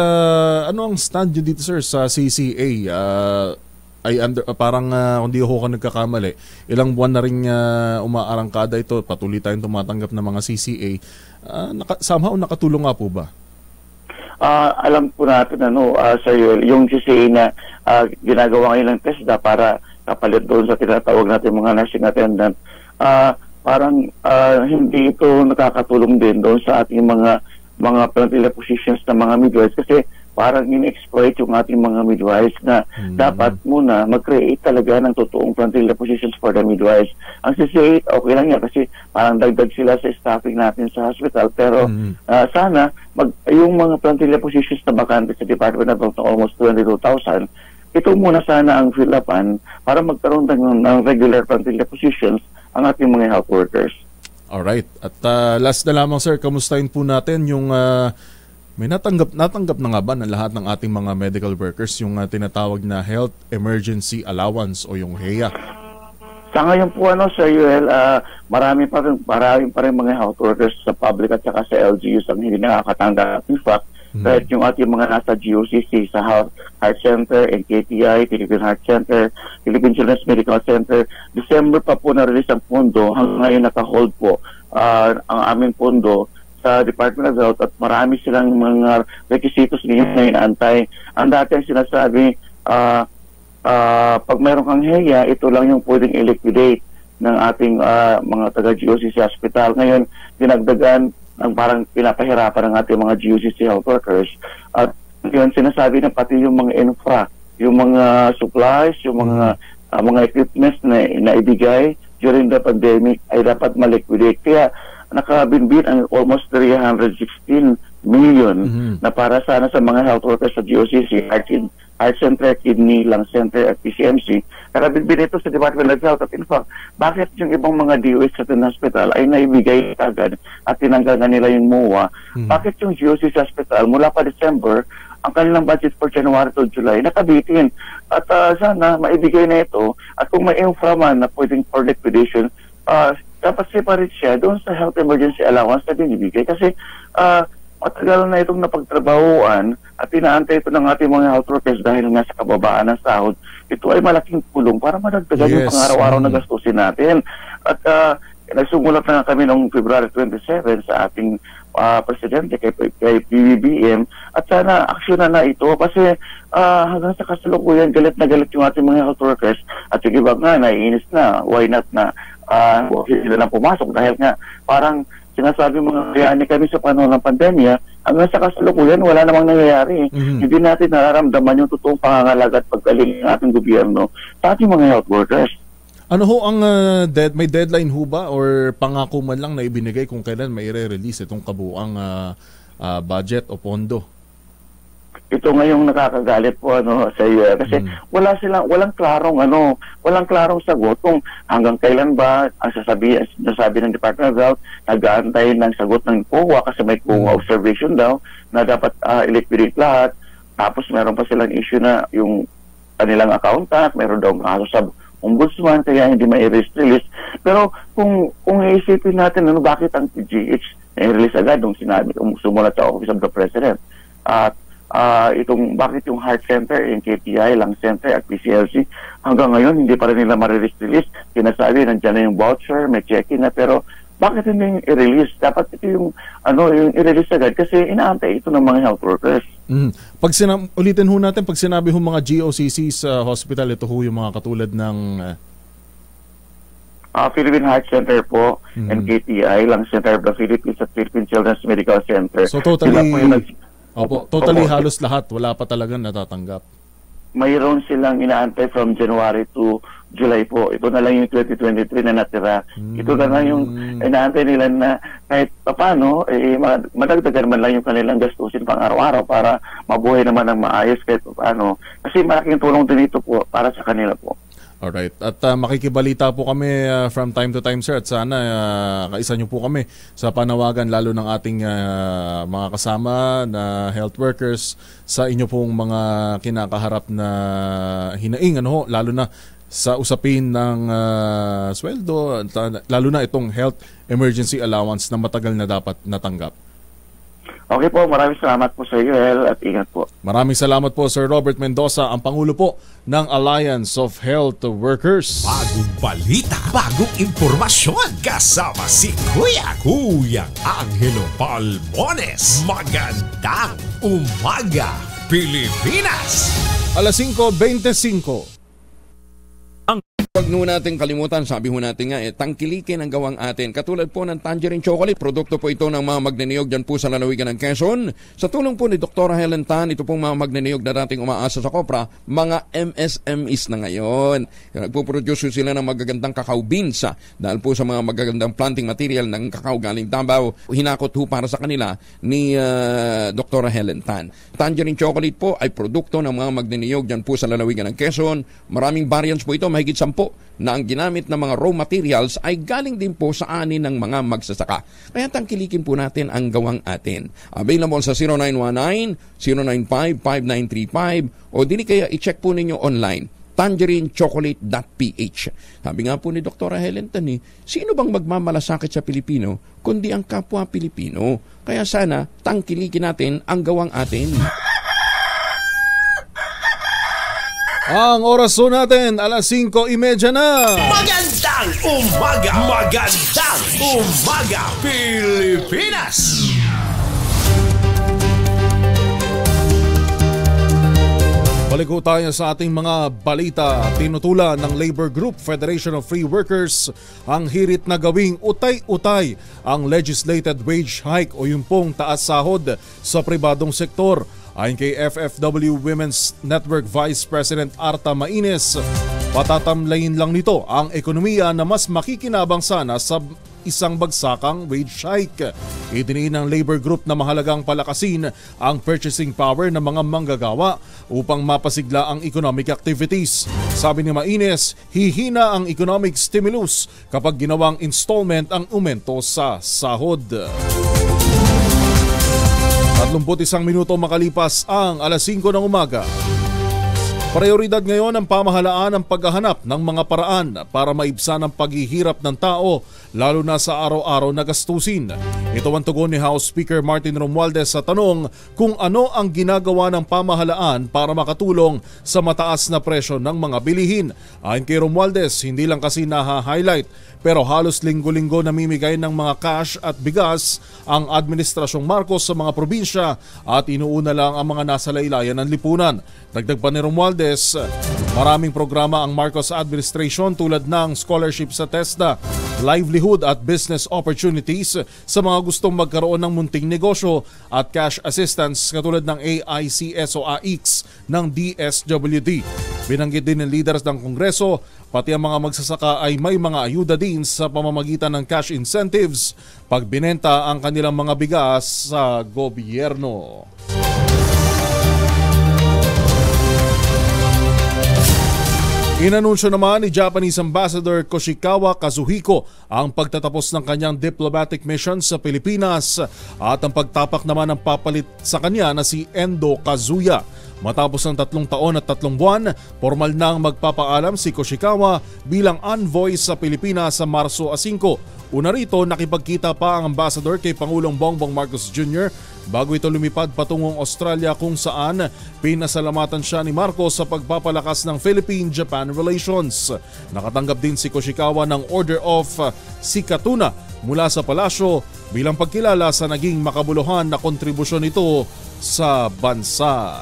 ano ang stand nyo dito, sir, sa CCA? Parang kung di ako nagkakamali, ilang buwan na rin umaarangkada ito, patuloy tayong tumatanggap ng mga CCA. Somehow nakatulong nga po ba? Alam po natin sir, yung CCA na ginagawa ngayon ng TESDA para kapalit doon sa tinatawag natin mga nursing attendant, parang hindi ito nakakatulong din doon sa ating mga plantilla positions ng mga midwives kasi parang in-exploit yung ating mga midwives na dapat muna mag-create talaga ng totoong plantilla positions for the midwives. Ang CCA, okay lang yan kasi parang dagdag sila sa staffing natin sa hospital pero sana yung mga plantilla positions na bakante sa Department of Health na almost 22,000, ito muna sana ang fill-upan para magkaroon ng regular plantilla positions ang ating mga health workers. Alright. At last na lamang, sir, kamustahin po natin yung may natanggap na nga ba ng lahat ng ating mga medical workers yung tinatawag na Health Emergency Allowance o yung HEA? Sa ngayon po, Sir Yuel, marami pa rin mga health workers sa public at saka sa LGUs ang hindi nakakatanggap. In fact, kahit yung ating mga nasa GOCC, sa Heart Center, NKTI, Philippine Heart Center, Philippine Children's Medical Center, December pa po na-release ang pondo, hanggang ngayon naka-hold po ang aming pondo sa Department of Health at marami silang mga requisitos na inaantay. Ang dati ang sinasabi, pag mayroon kang HEA, ito lang yung pwedeng i-liquidate ng ating mga taga-GOCC hospital. Ngayon, dinagdagan ang parang pinapahirapan ng ating mga GOCC health workers. At yun, sinasabi na pati yung mga infra, yung mga supplies, yung mga equipments na ibigay during the pandemic ay dapat maliquidate. Kaya nakabinbin ang almost 316 million na para sana sa mga health workers sa GOCC, Heart Center, Kidney, Lung Center at PCMC. Nakabinbin ito sa Department of Health. At in fact, bakit yung ibang mga DOH sa hospital ay naibigay agad at tinanggal na nila yung MOA? Bakit yung GOCC hospital mula pa December, ang kanilang budget for January to July nakabitin? At sana maibigay na ito. At kung may infra man na pwedeng for liquidation, dapat separate siya doon sa health emergency allowance na binibigay. Kasi matagal na itong napagtrabahuan at inaantay ito ng ating mga health workers dahil nga sa kababaan ng sahod. Ito ay malaking tulong para madagdagan yung pang-araw-araw na gastusin natin. At nagsumulat na kami noong February 27 sa ating presidente kay PBBM at sana aksyonan na ito kasi hanggang sa kasalukuyan galit na galit yung ating mga health workers at yung iba nga naiinis na, why not na sila lang pumasok dahil nga parang sinasabi mga kayani kami sa panahon ng pandemya, hanggang sa kasalukuyan wala namang nangyayari. Hindi natin nararamdaman yung totoong pangangalaga at paggaling ng ating gobyerno sa ating mga health workers. Ano ho ang may deadline ho ba or pangako man lang na ibinigay kung kailan may i-release itong kabuang budget o pondo? Ito ngayong nakakagalit po sa iyo kasi walang klarong sagot kung hanggang kailan ba ang sasabi ng Department of Health, nag-aantay ng sagot ng COA kasi may COA observation daw na dapat i-liquidate lahat. Tapos meron pa silang issue na yung kanilang accountant, meron daw kaso sa ombudsman kaya hindi may release. Pero kung iisipin natin, bakit ang PGH release agad nung sumulat sa Office of the President? At itong bakit yung Heart Center, yung KTI, Lung Center at PCLC hanggang ngayon hindi pa rin nila ma-release. Sinasabi nandiyan na yung voucher, may check-in na, pero bakit hindi yung i-release? Dapat ito yung i-release agad kasi inaantay ito ng mga health workers. Ulitin ho natin, pag sinabi ho mga GOCC sa hospital, ito ho yung mga katulad ng Philippine Heart Center po, and KTI, Lung Center of the Philippines at Philippine Children's Medical Center. So totally halos lahat, wala pa talagang natatanggap. Mayroon silang inaantay from January to July po. Ito na lang yung 2023 na natira. Ito na lang yung inaantay nila na kahit paano, madagdagan man lang yung kanilang gastusin pang araw-araw para mabuhay naman ng maayos kahit paano. Kasi malaking tulong din ito po para sa kanila po. Alright. At makikibalita po kami from time to time, sir. At sana kaisa niyo po kami sa panawagan lalo ng ating mga kasama na health workers sa inyo pong mga kinakaharap na hinaing, lalo na sa usapin ng sweldo, lalo na itong health emergency allowance na matagal na dapat natanggap. Okay po, maraming salamat po sa iyo, El, at ingat po. Maraming salamat po, Sir Robert Mendoza, ang Pangulo po ng Alliance of Health Workers. Bagong balita, bagong impormasyon, kasama si Kuya Angelo Palmones. Magandang umaga, Pilipinas! 5:25. Huwag nyo natin kalimutan, sabi ho natin nga, tangkilikin ang gawang atin. Katulad po ng Tangerine Chocolate, produkto po ito ng mga magnaniyog dyan po sa lalawigan ng Quezon. Sa tulong po ni Dr. Helen Tan, ito pong mga magnaniyog na dating umaasa sa Kopra, mga MSMEs na ngayon. Nagpo-produce sila ng magagandang cacao beans dahil po sa mga magagandang planting material ng cacao galing Davao. Hinakot ho para sa kanila ni Dr. Helen Tan. Tangerine Chocolate po ay produkto ng mga magnaniyog dyan po sa lalawigan ng Quezon. Maraming variants po ito, mahigit 10 na ang ginamit na mga raw materials ay galing din po sa ani ng mga magsasaka. Kaya tangkilikin po natin ang gawang atin. Available sa 0919-095-5935 o dili kaya i-check po ninyo online, tangerinechocolate.ph. Sabi nga po ni Dr. Helen Tan, sino bang magmamalasakit sa Pilipino kundi ang kapwa Pilipino? Kaya sana tangkilikin natin ang gawang atin. Ang oras po natin, 5:30 na. Magandang umaga, Pilipinas! Balik po tayo sa ating mga balita. Tinutulan ng Labor Group Federation of Free Workers ang hirit na gawing utay-utay ang legislated wage hike o yung pong taas sahod sa pribadong sektor. Ayon kay FFW Women's Network Vice President Arta Maines, patatamlayin lang nito ang ekonomiya na mas makikinabang sana sa isang bagsakang wage hike. Idiniin ng Labor Group na mahalagang palakasin ang purchasing power ng mga manggagawa upang mapasigla ang economic activities. Sabi ni Maines, hihina ang economic stimulus kapag ginawang installment ang aumento sa sahod. 31 minuto makalipas ang 5:00 ng umaga. Prioridad ngayon ng pamahalaan ang paghahanap ng mga paraan para maibsan ang paghihirap ng tao, lalo na sa araw-araw na gastusin. Ito ang tugon ni House Speaker Martin Romualdez sa tanong kung ano ang ginagawa ng pamahalaan para makatulong sa mataas na presyo ng mga bilihin. Ayon kay Romualdez, hindi lang kasi naha-highlight pero halos linggo-linggo namimigay ng mga cash at bigas ang Administrasyong Marcos sa mga probinsya at inuuna lang ang mga nasa laylayan ng lipunan. Dagdag pa ni Romualdez, maraming programa ang Marcos administration tulad ng scholarship sa TESDA, livelihood at business opportunities sa mga gustong magkaroon ng munting negosyo at cash assistance katulad ng AICS o AICS ng DSWD. Binanggit din ng leaders ng Kongreso, pati ang mga magsasaka ay may mga ayuda din sa pamamagitan ng cash incentives pag binenta ang kanilang mga bigas sa gobyerno. Inanunsyo naman ni Japanese Ambassador Koshikawa Kazuhiko ang pagtatapos ng kanyang diplomatic mission sa Pilipinas at ang pagtapak naman ng papalit sa kanya na si Endo Kazuya. Matapos ng 3 taon at 3 buwan, formal nang magpapaalam si Koshikawa bilang envoy sa Pilipinas sa Marso 5. Una rito, nakipagkita pa ang ambassador kay Pangulong Bongbong Marcos Jr. bago ito lumipad patungong Australia kung saan pinasalamatan siya ni Marcos sa pagpapalakas ng Philippine-Japan relations. Nakatanggap din si Koshikawa ng Order of Sikatuna mula sa palasyo bilang pagkilala sa naging makabuluhan na kontribusyon nito sa bansa.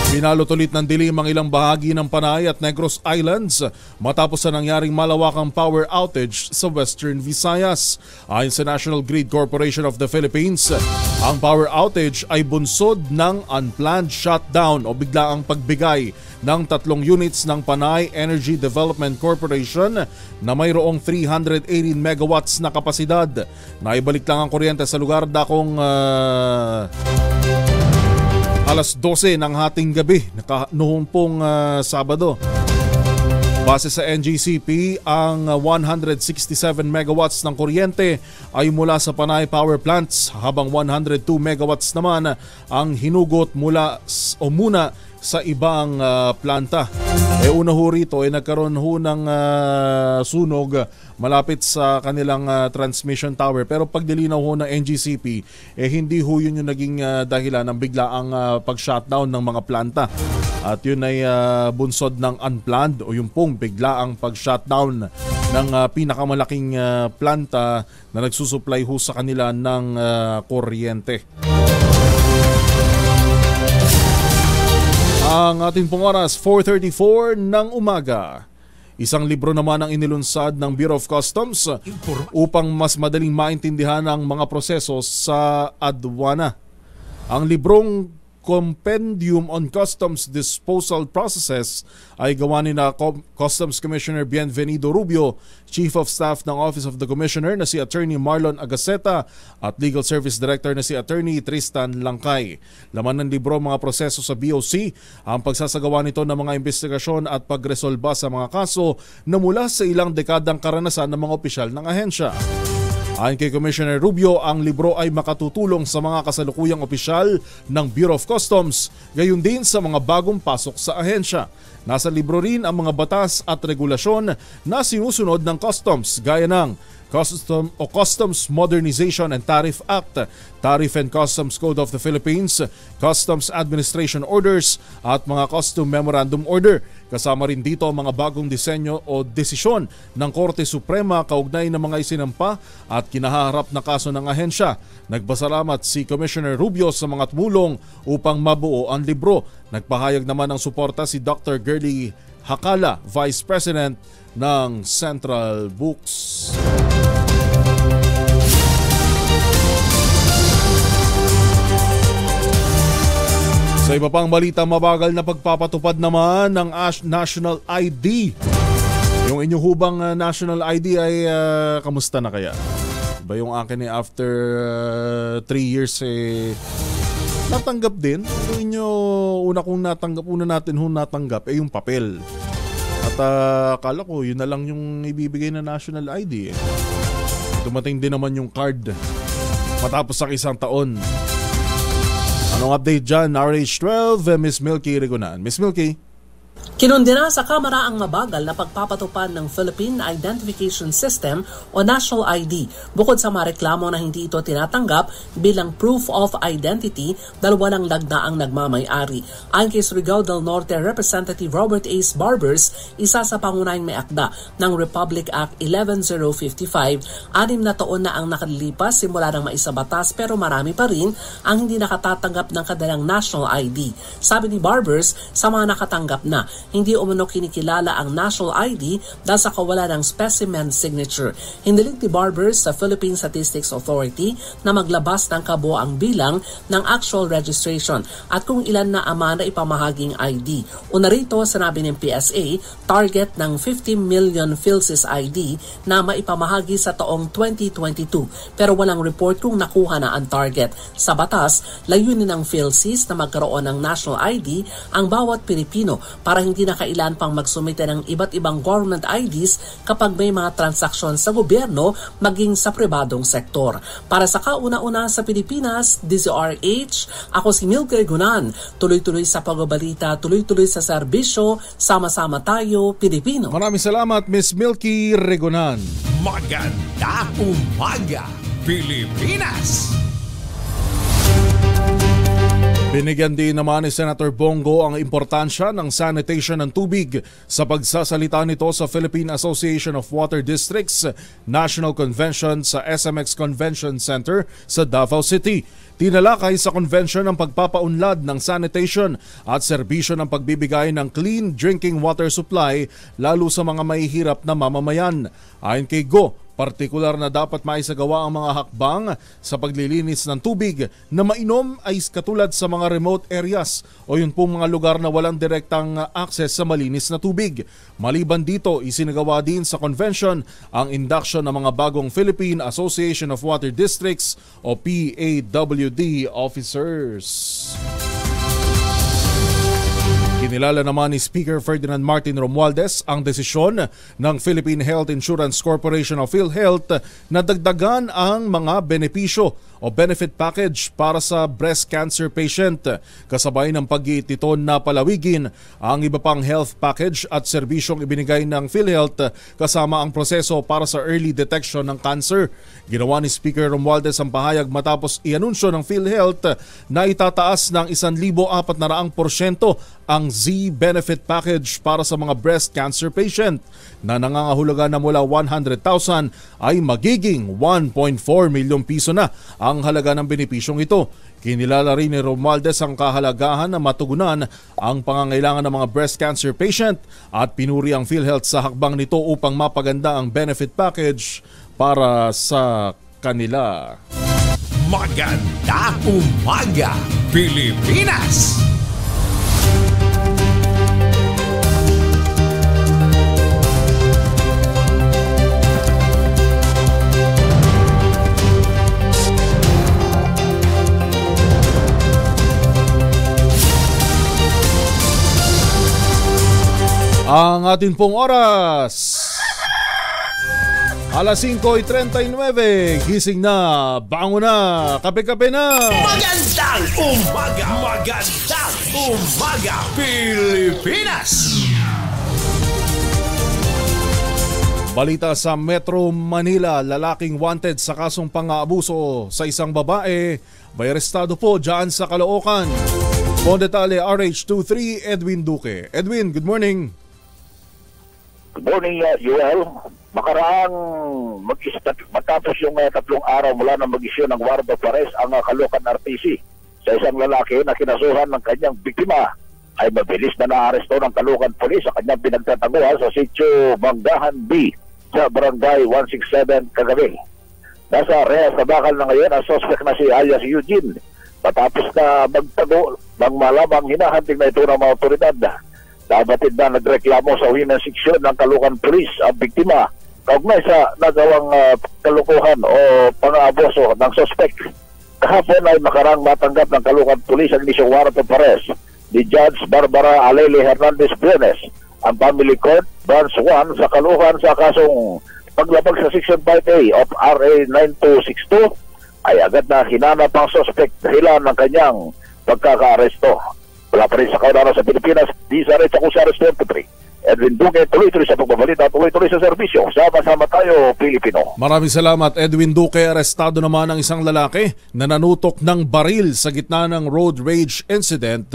Pinalot ulit ng dilim ang ilang bahagi ng Panay at Negros Islands matapos na nangyaring malawakang power outage sa Western Visayas. Ayon sa National Grid Corporation of the Philippines, ang power outage ay bunsod ng unplanned shutdown o biglaang pagbigay ng 3 units ng Panay Energy Development Corporation na mayroong 318 megawatts na kapasidad. Naibalik lang ang kuryente sa lugar dakong alas 12 ng hating gabi noong pong Sabado. Base sa NGCP, ang 167 megawatts ng kuryente ay mula sa Panay Power Plants habang 102 megawatts naman ang hinugot muna sa ibang planta. Una ho rito ay nagkaroon ho ng sunog malapit sa kanilang transmission tower, pero pagdilinaw ho ng NGCP hindi ho yun yung naging dahilan ng biglaang pag-shutdown ng mga planta. At yun ay bunsod ng unplanned o yung pong biglaang pag-shutdown ng pinakamalaking planta na nagsusupply ho sa kanila ng kuryente. Ang ating pong oras, 4:34 ng umaga. Isang libro naman ang inilunsad ng Bureau of Customs upang mas madaling maintindihan ang mga proseso sa aduana. Ang librong Compendium on Customs Disposal Processes ay gawa ni na Customs Commissioner Bienvenido Rubio, Chief of Staff ng Office of the Commissioner na si Attorney Marlon Agaceta at Legal Service Director na si Attorney Tristan Langkay. Laman ng libro mga proseso sa BOC, ang pagsasagawa nito ng mga investigasyon at pagresolba sa mga kaso na mula sa ilang dekadang karanasan ng mga opisyal ng ahensya. Ayon kay Commissioner Rubio, ang libro ay makatutulong sa mga kasalukuyang opisyal ng Bureau of Customs, gayon din sa mga bagong pasok sa ahensya. Nasa libro rin ang mga batas at regulasyon na sinusunod ng Customs gaya ng Customs Modernization and Tariff Act, Tariff and Customs Code of the Philippines, Customs Administration Orders at mga Custom Memorandum Order. Kasama rin dito ang mga bagong disenyo o desisyon ng Korte Suprema kaugnay ng mga isinampa at kinaharap na kaso ng ahensya. Nagpasalamat si Commissioner Rubio sa mga tumulong upang mabuo ang libro. Nagpahayag naman ng suporta si Dr. Gerly Hakala, Vice President ng Central Books. Sa iba pang balita, mabagal na pagpapatupad naman ng National ID. Yung inyong hubang National ID ay kamusta na kaya? Ba yung akin after 3 years natanggap din. Yung inyo una natin natanggap yung papel. At akala ko yun na lang yung ibibigay na National ID. Dumating din naman yung card matapos sa 1 taon. Anong update dyan? RH12, Miss Milky Regunan. Miss Milky? Kinundina sa Kamara ang mabagal na pagpapatupad ng Philippine Identification System o National ID bukod sa mareklamo na hindi ito tinatanggap bilang proof of identity dahil walang lagda ang nagmamay-ari. Ayon kay Surigao del Norte Representative Robert Ace Barbers, isa sa pangunahing may akda ng Republic Act 11055, 6 na taon na ang nakalilipas simula ng maisabatas pero marami pa rin ang hindi nakatatanggap ng kadalang National ID. Sabi ni Barbers, sa mga nakatanggap na, hindi umano kinikilala ang National ID dahil sa kawalan ng specimen signature. Hiniling ni Barbers sa Philippine Statistics Authority na maglabas ng kabuoang bilang ng actual registration at kung ilan na ama na ipamahaging ID. Una rito, sinabi ng PSA, target ng 50 million PhilSys ID na maipamahagi sa taong 2022 pero walang report kung nakuha na ang target. Sa batas, layunin ng PhilSys na magkaroon ng National ID ang bawat Pilipino para para hindi na kailan pang magsumite ng iba't ibang government IDs kapag may mga transaksyon sa gobyerno maging sa pribadong sektor. Para sa kauna-una sa Pilipinas, DZRH, ako si Milky Gunan. Tuloy-tuloy sa pagbabalita, tuloy-tuloy sa serbisyo, sama-sama tayo, Pilipino. Maraming salamat, Miss Milky Regonan. Magandang umaga, Pilipinas! Binigyan din naman ni Senator Bongo ang importansya ng sanitation ng tubig sa pagsasalita nito sa Philippine Association of Water Districts National Convention sa SMX Convention Center sa Davao City. Tinalakay sa convention ang pagpapaunlad ng sanitation at serbisyo ng pagbibigay ng clean drinking water supply lalo sa mga mahihirap na mamamayan. Ayon kay Go, partikular na dapat maisagawa ang mga hakbang sa paglilinis ng tubig na mainom ay katulad sa mga remote areas o yun pong mga lugar na walang direktang access sa malinis na tubig. Maliban dito, isinagawa din sa convention ang induction ng mga bagong Philippine Association of Water Districts o PAWD officers. Kinilala naman ni Speaker Ferdinand Martin Romualdez ang desisyon ng Philippine Health Insurance Corporation o PhilHealth na dagdagan ang mga benepisyo o benefit package para sa breast cancer patient. Kasabay ng pag-iit nito na palawigin ang iba pang health package at serbisyong ibinigay ng PhilHealth kasama ang proseso para sa early detection ng cancer. Ginawa ni Speaker Romualdez ang pahayag matapos i-anunsyo ng PhilHealth na itataas ng 1,400% ang Z-benefit package para sa mga breast cancer patient na nangangahulugan na mula 100,000 ay magiging 1.4 milyong piso na ang halaga ng benepisyong ito. Kinilala rin ni Romualdez ang kahalagahan na matugunan ang pangangailangan ng mga breast cancer patient at pinuri ang PhilHealth sa hakbang nito upang mapaganda ang benefit package para sa kanila. Magandang umaga, Pilipinas! Ang atin pong oras, alas 5:39, gising na, bangon na, kape-kape na. Magandang umaga, magandang umaga, Pilipinas! Balita sa Metro Manila, lalaking wanted sa kasong pang-aabuso sa isang babae, may arestado po dyan sa Caloocan. Pon detalye RH23, Edwin Duque. Edwin, good morning. Good morning, Joel. Makaraang matapos yung 3 araw mula na mag-isyu ng warrant of arrest ang Caloocan RTC sa isang lalaki na kinasuhan ng kanyang biktima, ay mabilis na naaresto ng Caloocan Police sa kanyang pinagtataguan sa sitio Manggahan B sa Barangay 167 kagabi. Nasa area sa bakal na ngayon ang suspect na si alias Eugene matapos na magtago ng malamang hinahanting na ito ng mga otoridad. Dabatid na nagreklamo sa Women's Section ng Caloocan Police ang biktima kaugnay sa nagawang kalukuhan o pang-aabuso ng suspect. Kahapon ay makarang matanggap ng Caloocan Police ang inisyong warrant of arrest ni Judge Barbara Alele Hernandez Briones ang Family Court Branch 1 sa Caloocan sa kasong paglabag sa Section 5A of RA 9262 ay agad na hinanap ang suspect dahilan ng kanyang pagkaka-aresto. Wala pa rin sa kaunara sa Pilipinas, di sa rin sa Kusares 23. Edwin Duque, tuloy-tuloy sa pagbabalita, tuloy-tuloy sa serbisyo. Sama-sama tayo, Pilipino. Maraming salamat, Edwin Duque. Arestado naman ang isang lalaki na nanutok ng baril sa gitna ng road rage incident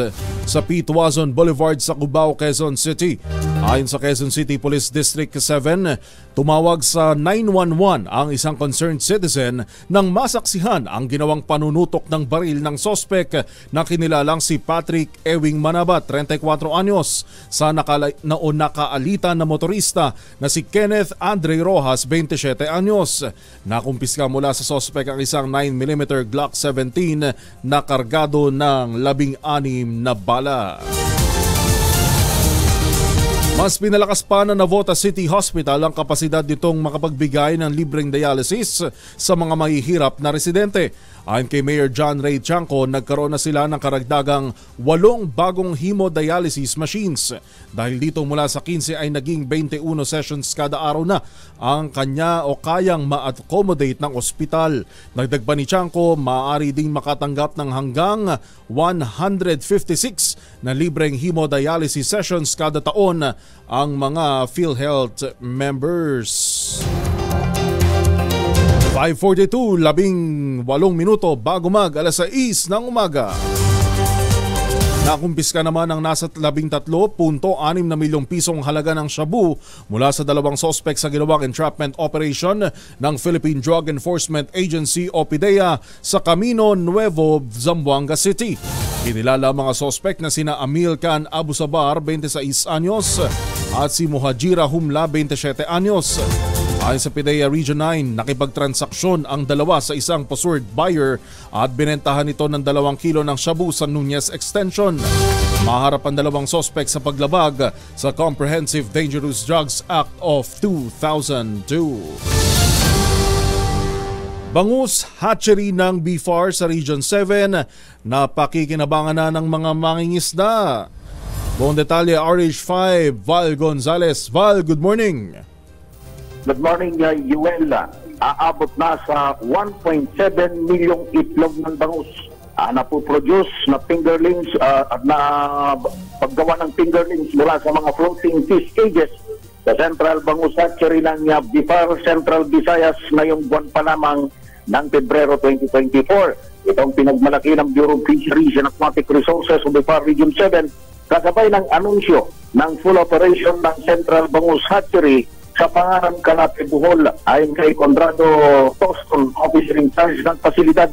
sa P. Tuazon Boulevard sa Cubao, Quezon City. Ayon sa Quezon City Police District 7, tumawag sa 911 ang isang concerned citizen nang masaksihan ang ginawang panunutok ng baril ng sospek na kinilalang si Patrick Ewing Manabat, 34 anyos, sa nakaalitan na motorista na si Kenneth Andre Rojas, 27 anyos. Nakumpiska mula sa sospek ang isang 9mm Glock 17 na kargado ng 16 na bala. Mas pinalakas pa na Navota City Hospital ang kapasidad nitong makapagbigay ng libreng dialysis sa mga mahihirap na residente. Ayon kay Mayor John Ray Tiangco, nagkaroon na sila ng karagdagang 8 bagong hemodialysis machines. Dahil dito mula sa 15 ay naging 21 sessions kada araw na ang kanya o kayang ma-accommodate ng ospital. Dagdag pa ni Tiangco, maaari ding makatanggap ng hanggang 156 na libreng hemodialysis sessions kada taon ang mga PhilHealth members. 5:42, 18 minuto bago alas 6 ng umaga. Nakumpiska naman ang nasa 13.6 na milyong pisong halaga ng shabu mula sa 2 sospek sa ginawang entrapment operation ng Philippine Drug Enforcement Agency o PDEA sa Camino Nuevo, Zamboanga City. Kinilala mga sospek na sina Amil Khan Abu Sabar, 26 anyos at si Muhajira Humla, 27 anyos. Ayon sa PDEA Region 9, nakipagtransaksyon ang dalawa sa isang pursued buyer at binentahan ito ng 2 kilo ng shabu sa Nunez Extension. Maharap ang 2 sospek sa paglabag sa Comprehensive Dangerous Drugs Act of 2002. Bangus hatchery ng BFAR sa Region 7 na pakikinabangan na ng mga mangingisda. Buong detalye RH5, Val Gonzales. Val, good morning. Good morning, Yuel. Aabot na sa 1.7 milyong itlog ng bangus. Napoproduce na fingerlings at na paggawa ng fingerlings mula sa mga floating fish cages sa Central Bangus Hatchery ng BIFAR Central Visayas ngayong buwan pa lamang ng Pebrero 2024. Itong pinagmalaki ng Bureau of Fisheries and Aquatic Resources o BIFAR Region 7 kasabay ng anunsyo ng full operation ng Central Bangus Hatchery sa Panganan, Calate, Bohol. Ayon kay Conrado Toston, officer in charge ng pasilidad,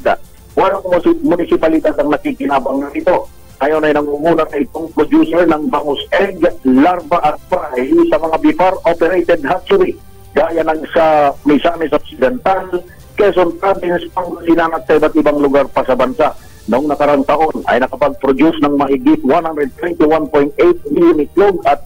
walang munisipalidad ang nakikinabang na ito. Ayon ay nangunguna na itong producer ng bangus egg, larva at fry sa mga BIFAR-operated hatchery gaya ng sa Misamis Occidental, Quezon Province, Pangasinan at sa iba't ibang lugar pa sa bansa. Noong nakarang taon ay nakapag-produce ng mahigit 121.8 million itlog at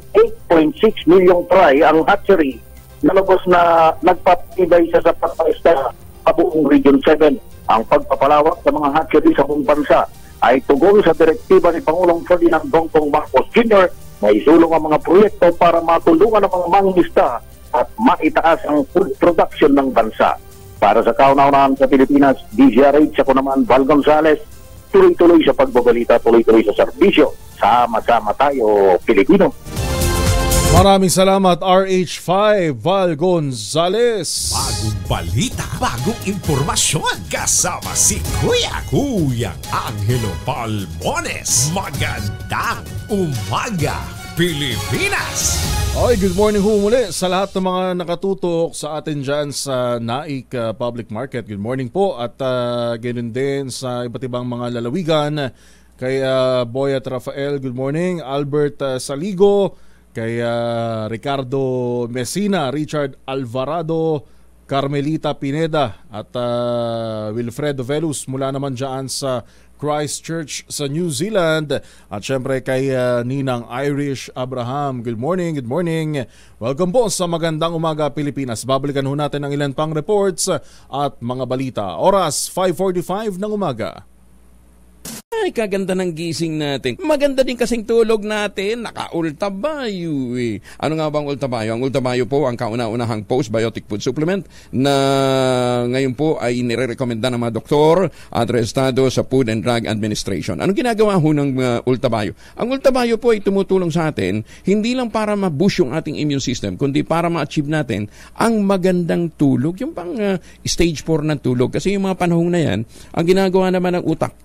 8.6 million fry ang hatchery na lubos na nagpapitibay sa sapat na isda sa buong Region 7. Ang pagpapalawak sa mga hatchery sa buong bansa ay tugon sa direktiba ni Pangulong Ferdinand Bongbong Marcos Jr. na isulong ang mga proyekto para matulungan ang mga mangingisda at maitaas ang food production ng bansa. Para sa kauna-unahan sa Pilipinas, DZRH, ako naman, Val Gonzales, tuloy-tuloy sa pagbabalita, tuloy-tuloy sa serbisyo. Sama-sama tayo, Pilipino. Maraming salamat, RH5, Val Gonzales. Bagong balita, bagong impormasyon. Kasama si Kuya Angelo Palmones. Magandang umaga, Pilipinas! Okay, good morning ho muli sa lahat ng mga nakatutok sa atin dyan sa Naik Public Market. Good morning po at ganun din sa iba't ibang mga lalawigan. Kay Boy at Rafael, good morning. Albert Saligo, kay Ricardo Messina, Richard Alvarado, Carmelita Pineda at Wilfredo Velus mula naman dyan sa Christchurch sa New Zealand at syempre kay Ninang Irish Abraham. Good morning, good morning. Welcome po sa Magandang Umaga Pilipinas. Babalikan ho natin ang ilan pang reports at mga balita. Oras 5:45 ng umaga. Ay, kaganda ng gising natin. Maganda din kasing tulog natin. Naka-ultabayo eh. Ano nga bang ultabayo? Ang ultabayo po ang kauna-unahang postbiotic food supplement na ngayon po ay nire-recommenda ng mga doktor at rehistado sa Food and Drug Administration. Anong ginagawa ho ng ultabayo? Ang ultabayo po ay tumutulong sa atin hindi lang para ma-boost yung ating immune system, kundi para ma-achieve natin ang magandang tulog. Yung pang stage 4 ng tulog. Kasi yung mga panahon na yan, ang ginagawa naman ng utak,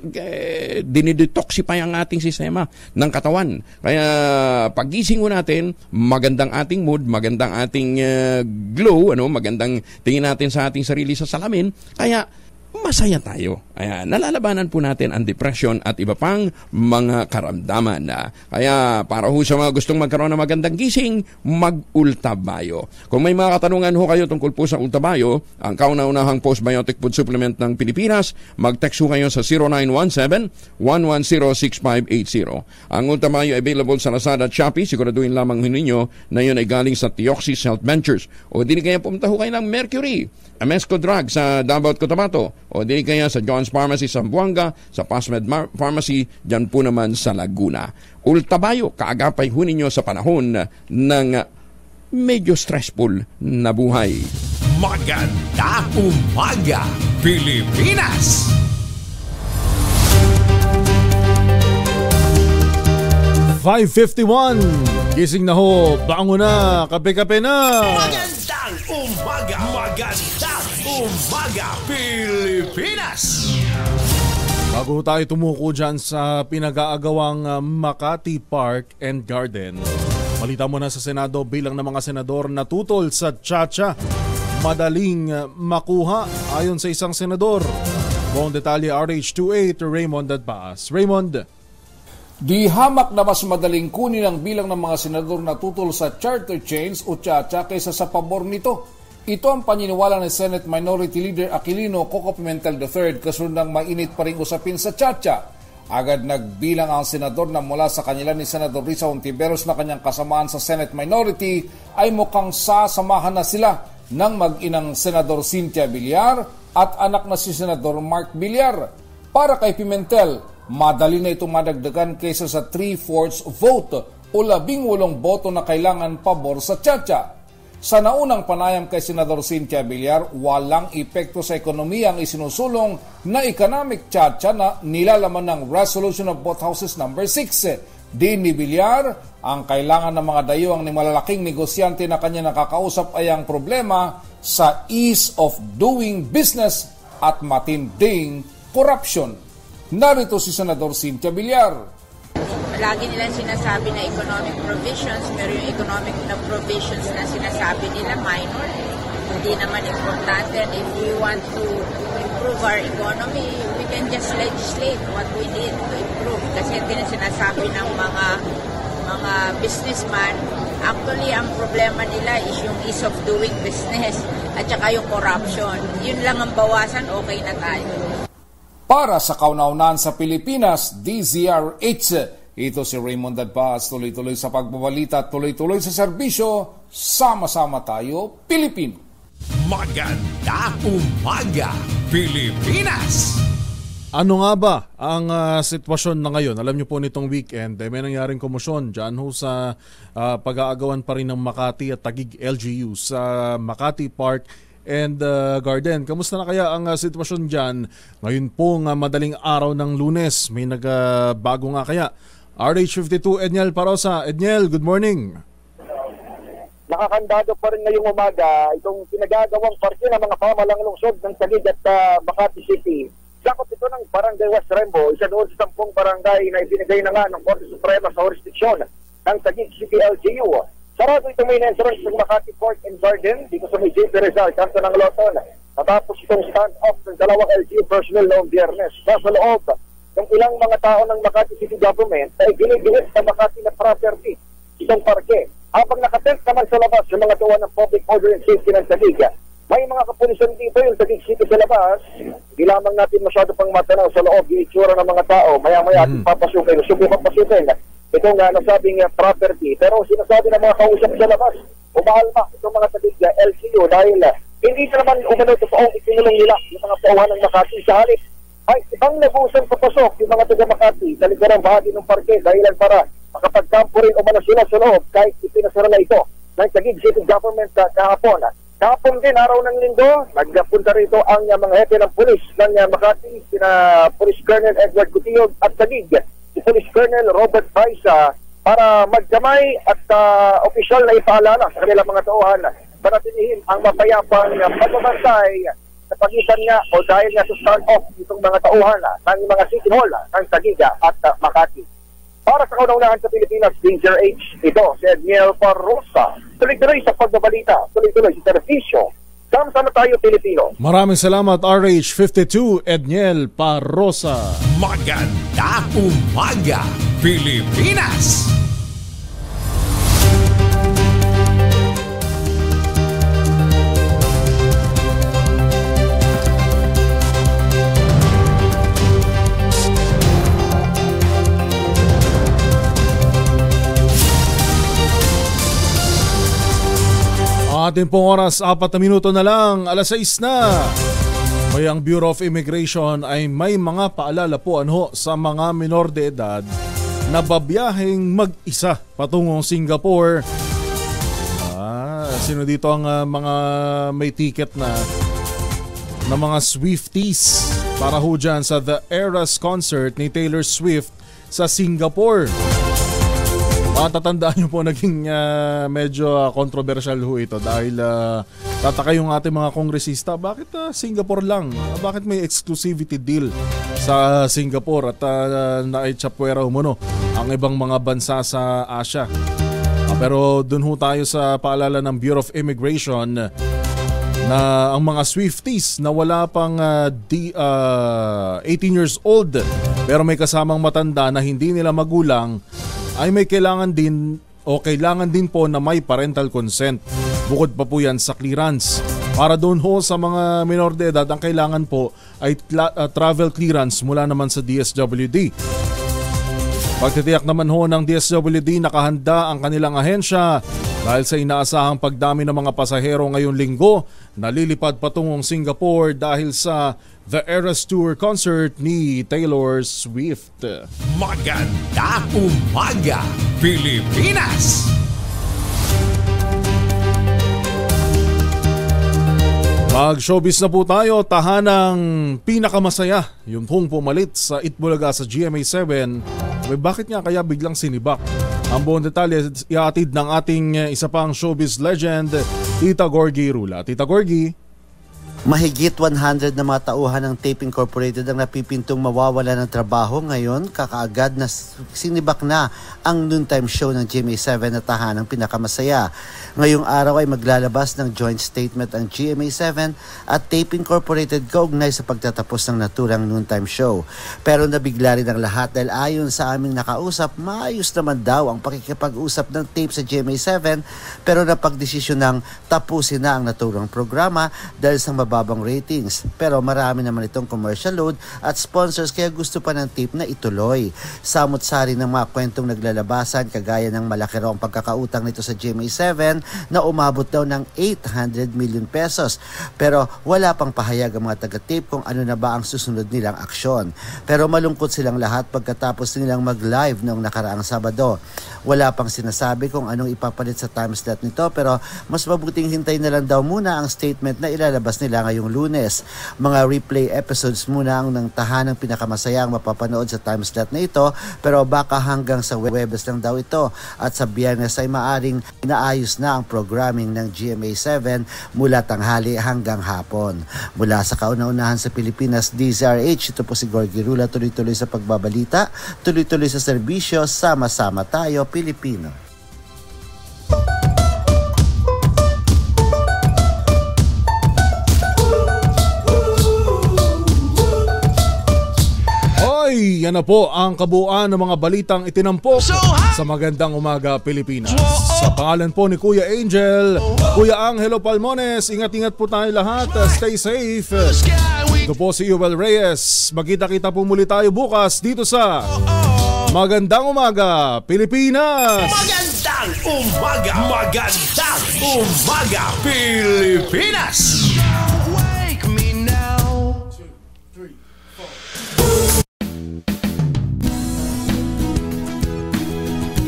dinidetoxify ang ating sistema ng katawan. Kaya pagising mo natin, magandang ating mood, magandang ating glow, magandang tingin natin sa ating sarili sa salamin. Kaya masaya tayo. Ayan, nalalabanan po natin ang depression at iba pang mga karamdaman. Kaya para ho sa mga gustong magkaroon ng magandang gising, mag-Ultabayo. Kung may mga katanungan ho kayo tungkol po sa Ultabayo, ang kauna-unahang postbiotic food supplement ng Pilipinas, mag-text ho kayo sa 0917-110-6580. Ang Ultabayo available sa Lazada at Shopee. Siguraduhin lamang ninyo na yun ay galing sa Theoxis Health Ventures. O di kaya pumunta ho kayo ng Mercury, Amesco Drug sa Davao at Cotabato, o di kaya sa John's Pharmacy sa Buanga, sa Pasmed Pharmacy, dyan po naman sa Laguna. Ultabayo, kaagapay ho ninyo sa panahon ng medyo stressful na buhay. Magandang umaga, Pilipinas! @5:51. Gising na ho, bango na, kape-kape na. Magandang umaga, Pilipinas! Bago tayo tumuko dyan sa pinag-aagawang Makati Park and Garden, balita mo na sa Senado bilang ng mga senador na tutol sa tsa-tsa. Madaling makuha ayon sa isang senador. Buong detalye RH28 Raymond Adbaas. Raymond. Di hamak na mas madaling kunin ang bilang ng mga senador na tutol sa charter change o tsa-tsa kaysa sa pabor nito. Ito ang paniniwala ni Senate Minority Leader Aquilino Coco Pimentel III kasunod ng mainit pa ring usapin sa tsa-tsa. Agad nagbilang ang senador na mula sa kanila ni Senador Risa Hontiveros na kanyang kasamaan sa Senate Minority ay mukhang sasamahan na sila ng mag-inang Senador Cynthia Villar at anak na si Senador Mark Villar. Para kay Pimentel, madali na itong madagdagan kaysa sa 3/4 vote o 18 boto na kailangan pabor sa tsa-tsa. Sa naunang panayam kay Senador Cynthia Villar, walang epekto sa ekonomiya ang isinusulong na economic tsa-tsa na nilalaman ng Resolution of Both Houses No. 6. Di ni Villar, ang kailangan ng mga dayuhang ni malalaking negosyante na kanya nakakausap ay ang problema sa ease of doing business at matinding corruption. Narito si Senador Cynthia Villar. Lagi nilang sinasabi na economic provisions, pero yung economic na provisions na sinasabi nila minor, hindi naman importante. And if we want to improve our economy, we can just legislate what we need to improve. Kasi sinasabi ng mga businessman, actually ang problema nila is yung ease of doing business at saka yung corruption. Yun lang ang bawasan, okay na tayo. Para sa kauna-unahan sa Pilipinas, DZRH. Ito si Raymond Adbaas, tuloy-tuloy sa pagbabalita, tuloy-tuloy sa serbisyo, sama-sama tayo, Pilipino. Magandang umaga, Pilipinas! Ano nga ba ang sitwasyon na ngayon? Alam niyo po nitong weekend, may nangyaring komosyon dyan ho sa pag-aagawan pa rin ng Makati at Taguig LGU sa Makati Park and Garden. Kamusta na kaya ang sitwasyon dyan? Ngayon pong madaling araw ng Lunes, may nagbago nga kaya. RH52 Edniel Parosa. Edniel, good morning. Nakakandado pa rin ngayong umaga itong pinagagawang parke ng mga pamalang lungsod ng Taguig at Makati City. Sakop ito ng Barangay West Rembo, isa doon sa 10 barangay na ibinigay na nga ng Korte Suprema sa jurisdiksyon ng Taguig City LGU. Sarado ito may entrance ng Makati Park and Garden dito sa may JP Rizal, kanto ng Loton. Matapos itong stand-off ng dalawang LGU personnel noong Biyernes. Nasa loob ng ilang mga tao ng Makati City Government ay ginigiwit sa Makati na property itong parke. Habang nakatent naman sa labas yung mga tuwa ng Public Order and Safety ng Taguig. May mga kapulisan dito yung Taguig City sa labas. Di lamang natin masyado pang matanaw sa loob yung itsura ng mga tao. Maya-maya ating papasukin. Subukan pasukin itong nasabing property. Pero sinasabi ng mga kausap sa labas, umahalma itong mga Taguig LGU dahil hindi naman umano totoong itinulong nila yung mga pauhan ng Makati. Sa halip ay ibang nebusan papasok yung mga taga Makati sa ligarang bahagi ng parke dahilan para makapagkampo rin umano sila sa loob kahit ipinasara na ito ng Taguig City Government kahapon. Kahapon din, araw ng Linggo, nagpunta rito ang mga hepe ng pulis ng Makati, sina Police Colonel Edward Gutiyog at Taguig, si Police Colonel Robert Baisa para magkamay at opisyal na ipaalala sa kanilang mga tauhan para tinihin ang mapayapang pagbabantay sa pagitan nga o dahil nga sa start-off itong mga tauhan ng mga City Hall ng Taguig at Makati. Para sa kauna-unahan sa Pilipinas, Danger H, ito si Edniel Parosa. Tuloy-tuloy sa pagbabalita, tuloy-tuloy sa servisyo, Sama-sama tayo, Pilipino. Maraming salamat, RH52 Edniel Parosa. Maganda umaga, Pilipinas! Ating pong oras, 4 na minuto na lang, 6:00 na. May ang Bureau of Immigration ay may mga paalala po sa mga minor de edad na babiyaheng mag-isa patungong Singapore. Sino dito ang mga may ticket na mga Swifties para ho dyan sa The Eras concert ni Taylor Swift sa Singapore? Matatandaan nyo po, naging medyo controversial ho ito dahil tataka yung ating mga kongresista, bakit Singapore lang? Bakit may exclusivity deal sa Singapore at naitsapwera umuno ang ibang mga bansa sa Asia? Pero dun ho tayo sa paalala ng Bureau of Immigration na ang mga Swifties na wala pang 18 years old pero may kasamang matanda na hindi nila magulang ay may kailangan din po na may parental consent. Bukod pa po yan sa clearance. Para doon ho sa mga minor de edad, ang kailangan po ay travel clearance mula naman sa DSWD. Pagtitiyak naman ho ng DSWD, nakahanda ang kanilang ahensya dahil sa inaasahang pagdami ng mga pasahero ngayong linggo na lilipad patungong Singapore dahil sa The Eras Tour concert ni Taylor Swift. Maganda umaga, Pilipinas! Mag-showbiz na po tayo, tahanang pinakamasaya yung pong pumalit sa Itbulaga sa GMA7. Bakit nga kaya biglang sinibak? Ang buong detalye iatid ng ating isa pang showbiz legend, Tita Gorgie Rula. Tita Gorgie. Mahigit 100 na mga tauhan ng Tape Incorporated ang napipintong mawawala ng trabaho ngayon, kakaagad na sinibak na ang noontime show ng GMA7 na tahanang pinakamasaya. Ngayong araw ay maglalabas ng joint statement ang GMA7 at Tape Incorporated kaugnay sa pagtatapos ng naturang noontime show. Pero nabigla rin ang lahat dahil ayon sa aming nakausap, maayos naman daw ang pakikipag-usap ng Tape sa GMA7 pero napagdesisyon ng tapusin na ang naturang programa dahil sa mababang ratings. Pero marami naman itong commercial load at sponsors kaya gusto pa ng Tape na ituloy. Samot-sari ng mga kwentong naglalabasan kagaya ng malaki raw ang pagkakautang nito sa GMA7 na umabot daw ng 800 million pesos. Pero wala pang pahayag ang mga taga-Tape kung ano na ba ang susunod nilang aksyon. Pero malungkot silang lahat pagkatapos nilang mag-live noong nakaraang Sabado. Wala pang sinasabi kung anong ipapalit sa time slot nito pero mas mabuting hintay na lang daw muna ang statement na ilalabas nila ngayong Lunes. Mga replay episodes muna ang ng tahanang pinakamasaya ang mapapanood sa time slot na ito pero baka hanggang sa Webes lang daw ito at sa Biyernes ay maaring inaayos na ang programming ng GMA7 mula tanghali hanggang hapon. Mula sa kauna-unahan sa Pilipinas, DZRH, ito po si Gorgie Rula, tuloy-tuloy sa pagbabalita, tuloy-tuloy sa serbisyo, sama-sama tayo Pilipino. Yan na po ang kabuuan ng mga balitang itinampok sa Magandang Umaga Pilipinas. Sa pangalan po ni Kuya Angel, Kuya Angelo Palmones, ingat-ingat po tayo lahat. Stay safe. Ito po si Joel Reyes. Magkita-kita po muli tayo bukas dito sa Magandang Umaga Pilipinas. Magandang Umaga! Magandang Umaga Pilipinas!